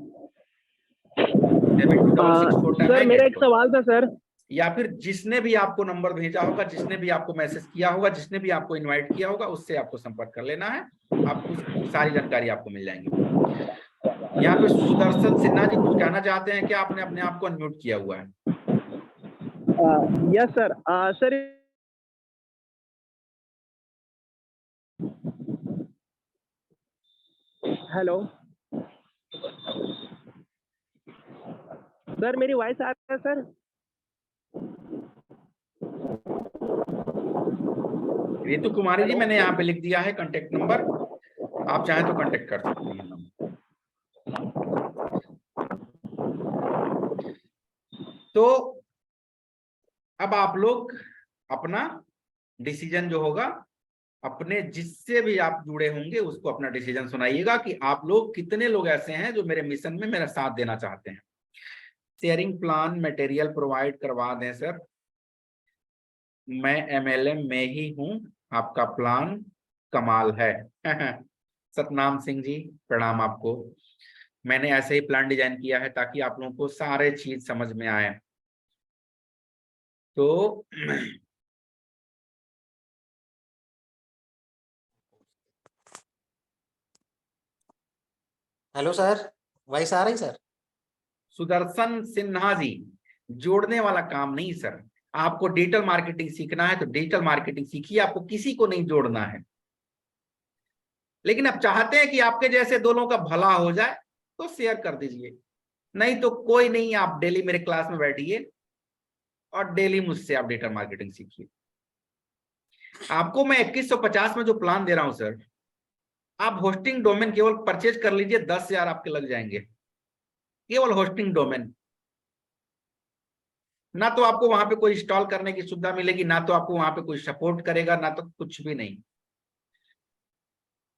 सर मेरा एक सवाल था सर। या फिर जिसने भी आपको नंबर भेजा होगा, जिसने भी आपको मैसेज किया होगा, जिसने भी आपको इनवाइट किया होगा, उससे आपको संपर्क कर लेना है, आपको सारी जानकारी आपको मिल जाएंगी। यहाँ पे सुदर्शन सिन्हा जी कुछ कहना चाहते हैं क्या? आपने अपने आप को अनम्यूट किया हुआ है। Yes sir. Sir hello sir, मेरी वॉइस आ रही है सर? रितु कुमारी जी, मैंने यहाँ पे लिख दिया है कांटेक्ट नंबर, आप चाहें तो कांटेक्ट कर सकते हैं नंबर। तो अब आप लोग अपना डिसीजन जो होगा, अपने जिससे भी आप जुड़े होंगे उसको अपना डिसीजन सुनाइएगा कि आप लोग कितने लोग ऐसे हैं जो मेरे मिशन में मेरा साथ देना चाहते हैं। शेयरिंग प्लान मटेरियल प्रोवाइड करवा दें सर, मैं MLM में ही हूं, आपका प्लान कमाल है। सतनाम सिंह जी प्रणाम आपको। मैंने ऐसे ही प्लान डिजाइन किया है ताकि आप लोगों को सारे चीज समझ में आए। तो हेलो सर, वॉइस आ रही सर? सुदर्शन सिन्हा जी, जोड़ने वाला काम नहीं सर, आपको डिजिटल मार्केटिंग सीखना है तो डिजिटल मार्केटिंग सीखिए, आपको किसी को नहीं जोड़ना है। लेकिन आप चाहते हैं कि आपके जैसे दो लोगों का भला हो जाए तो शेयर कर दीजिए, नहीं तो कोई नहीं, आप डेली मेरे क्लास में बैठिए और डेली मुझसे आप डिजिटल मार्केटिंग सीखिए। आपको मैं 2150 में जो प्लान दे रहा हूं सर, आप होस्टिंग डोमेन केवल परचेज कर लीजिए, 10,000 आपके लग जाएंगे, केवल होस्टिंग डोमेन। ना तो आपको वहां पे कोई इंस्टॉल करने की सुविधा मिलेगी, ना तो आपको वहां पे कोई सपोर्ट करेगा, ना तो कुछ भी नहीं।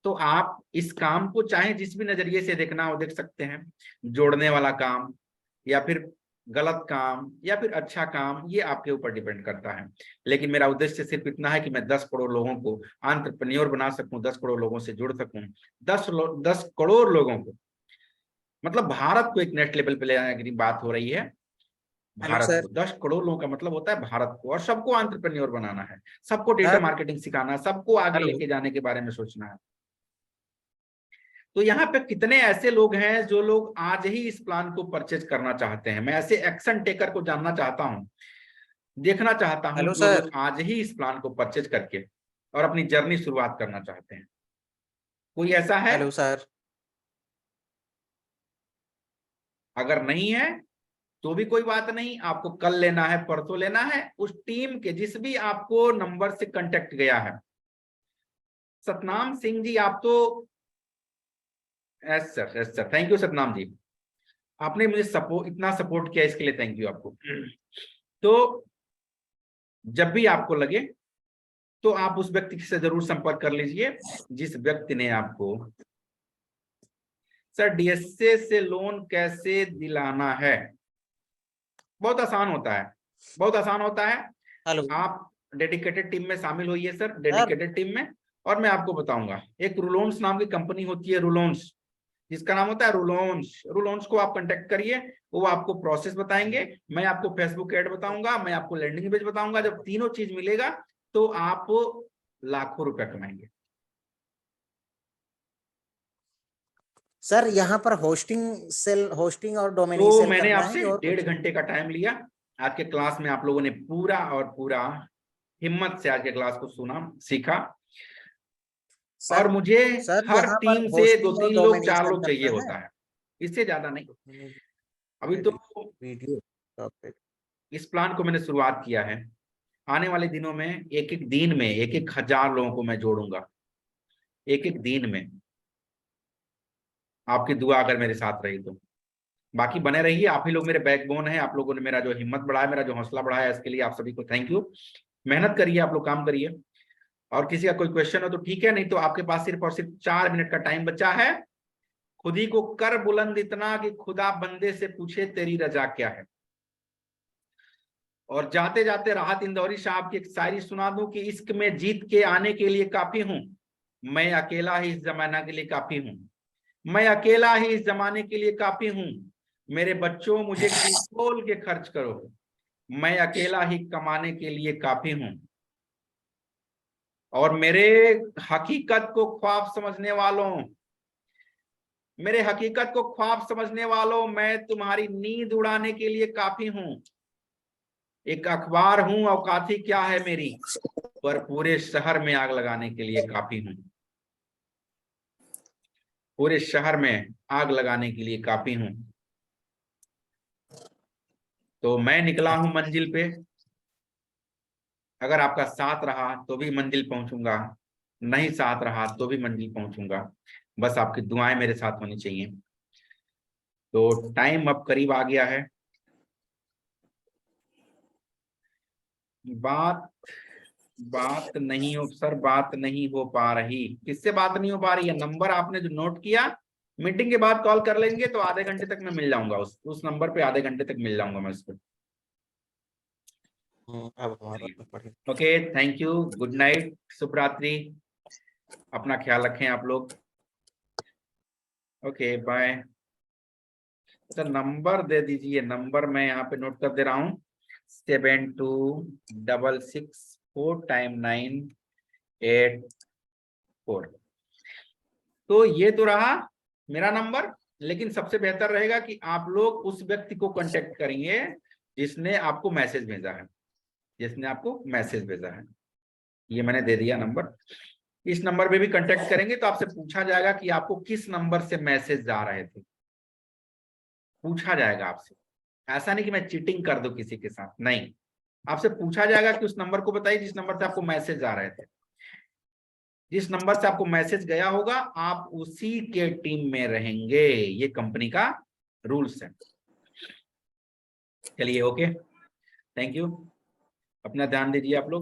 तो आप इस काम को चाहे जिस भी नजरिए से देखना हो देख सकते हैं, जोड़ने वाला काम या फिर गलत काम या फिर अच्छा काम, ये आपके ऊपर डिपेंड करता है। लेकिन मेरा उद्देश्य सिर्फ इतना है कि मैं 10 करोड़ लोगों को एंटरप्रेन्योर बना सकूं, 10 करोड़ लोगों से जुड़ सकूं, 10 करोड़ लोगों को, मतलब भारत को एक नेक्स्ट लेवल पे ले जाने की बात हो रही है। भारत को 10 करोड़ लोगों का मतलब होता है भारत को, और सबको एंटरप्रेन्योर बनाना है, सबको डिजिटल मार्केटिंग सिखाना है, सबको आगे लेके जाने के बारे में सोचना है। तो यहाँ पे कितने ऐसे लोग हैं जो लोग आज ही इस प्लान को परचेज करना चाहते हैं? मैं ऐसे एक्शन टेकर को जानना चाहता हूँ, देखना चाहता हूँ जो लोग आज ही इस प्लान को परचेज करके और अपनी जर्नी शुरुआत करना चाहते हैं। कोई ऐसा है? Hello sir. अगर नहीं है तो भी कोई बात नहीं, आपको कल लेना है, परसों लेना है, उस टीम के जिस भी आपको नंबर से कांटेक्ट गया है। सतनाम सिंह जी आप तो yes sir, thank you Satnam ji, आपने मुझे इतना सपोर्ट किया, इसके लिए थैंक यू आपको। तो जब भी आपको लगे तो आप उस व्यक्ति से जरूर संपर्क कर लीजिए जिस व्यक्ति ने आपको। सर DSA से लोन कैसे दिलाना है? बहुत आसान होता है, बहुत आसान होता है। हेलो, आप डेडिकेटेड टीम में शामिल होइए सर, डेडिकेटेड टीम में, और मैं आपको बताऊंगा। एक रूलोन्स नाम की कंपनी होती है, रूलोन्स, जिसका नाम होता है रूलॉन्स। रूलॉन्स को आप कांटेक्ट करिए, वो आपको प्रोसेस बताएंगे, मैं आपको फेसबुक ऐड बताऊंगा, मैं आपको लैंडिंग पेज बताऊंगा। जब तीनों चीज मिलेगा तो आप लाखों रुपया कमाएंगे। सर यहाँ पर होस्टिंग और डोमेन तो सेल मैंने करना आपसे है और 1.5 कुछ? घंटे का टाइम लिया। आज के क्लास में आप लोगों ने पूरा और पूरा हिम्मत से आज के क्लास को सुना, सीखा। सर और मुझे सर हर यहाँ पर टीम से होस्टिंग और 2-3 लोग, डोमेन 4 सेल लोग चाहिए करना होता है, इससे ज्यादा नहीं। है। अभी तो वीडियो टॉपिक। इस प्लान को मैंने शुरुआत किया है। आने वाले दिनों में एक एक दिन में 1,000 लोगों को मैं जोड़ूंगा, एक एक दिन में। आपकी दुआ अगर मेरे साथ रही तो। बाकी बने रहिए, आप ही लोग मेरे बैकबोन है। आप लोगों ने मेरा जो हिम्मत बढ़ाया, मेरा जो हौसला बढ़ाया, इसके लिए आप सभी को थैंक यू। मेहनत करिए, आप लोग काम करिए। और किसी का कोई क्वेश्चन हो तो ठीक है, नहीं तो आपके पास सिर्फ और सिर्फ 4 मिनट का टाइम बचा है। खुद ही को कर बुलंद इतना कि खुदा बंदे से पूछे तेरी रजा क्या है। और जाते जाते राहत इंदौरी साहब की एक शायरी सुना दूं कि इश्क में जीत के आने के लिए काफी हूं, मैं अकेला ही इस जमाना के लिए काफी हूं। मैं अकेला ही इस जमाने के लिए काफी हूं, मेरे बच्चों मुझे खोल के खर्च करो, मैं अकेला ही कमाने के लिए काफी हूं। और मेरे हकीकत को ख्वाब समझने वालों, मेरे हकीकत को ख्वाब समझने वालों, मैं तुम्हारी नींद उड़ाने के लिए काफी हूं। एक अखबार हूं, औकाती क्या है मेरी, पर पूरे शहर में आग लगाने के लिए काफी हूं। पूरे शहर में आग लगाने के लिए काफी हूं। तो मैं निकला हूं मंजिल पे, अगर आपका साथ रहा तो भी मंजिल पहुंचूंगा, नहीं साथ रहा तो भी मंजिल पहुंचूंगा। बस आपकी दुआएं मेरे साथ होनी चाहिए। तो टाइम अब करीब आ गया है। बात बात नहीं हो सर, बात नहीं हो पा रही। किससे बात नहीं हो पा रही है? नंबर आपने जो नोट किया, मीटिंग के बाद कॉल कर लेंगे तो आधे घंटे तक मैं मिल जाऊंगा, उस नंबर पे आधे घंटे तक मिल जाऊंगा मैं उस पर। अब हमारा पढ़िए। Okay, thank you, good night, शुभ रात्रि, अपना ख्याल रखें आप लोग। Okay bye. अच्छा नंबर दे दीजिए, नंबर मैं यहाँ पे नोट कर दे रहा हूँ, 72664984। तो ये तो रहा मेरा नंबर, लेकिन सबसे बेहतर रहेगा कि आप लोग उस व्यक्ति को कांटेक्ट करिए जिसने आपको मैसेज भेजा है, जिसने आपको मैसेज भेजा है। ये मैंने दे दिया नंबर। इस नंबर पे भी कांटेक्ट करेंगे तो आपसे पूछा जाएगा कि आपको किस नंबर से मैसेज जा रहे थे, पूछा जाएगा आपसे। ऐसा नहीं कि मैं चीटिंग कर दूं किसी के साथ, नहीं, आपसे पूछा जाएगा कि उस नंबर को बताइए जिस नंबर से आपको मैसेज आ रहे थे। जिस नंबर से आपको मैसेज गया होगा आप उसी के टीम में रहेंगे, ये कंपनी का रूल्स है। चलिए ओके, थैंक यू, अपना ध्यान दीजिए आप लोग।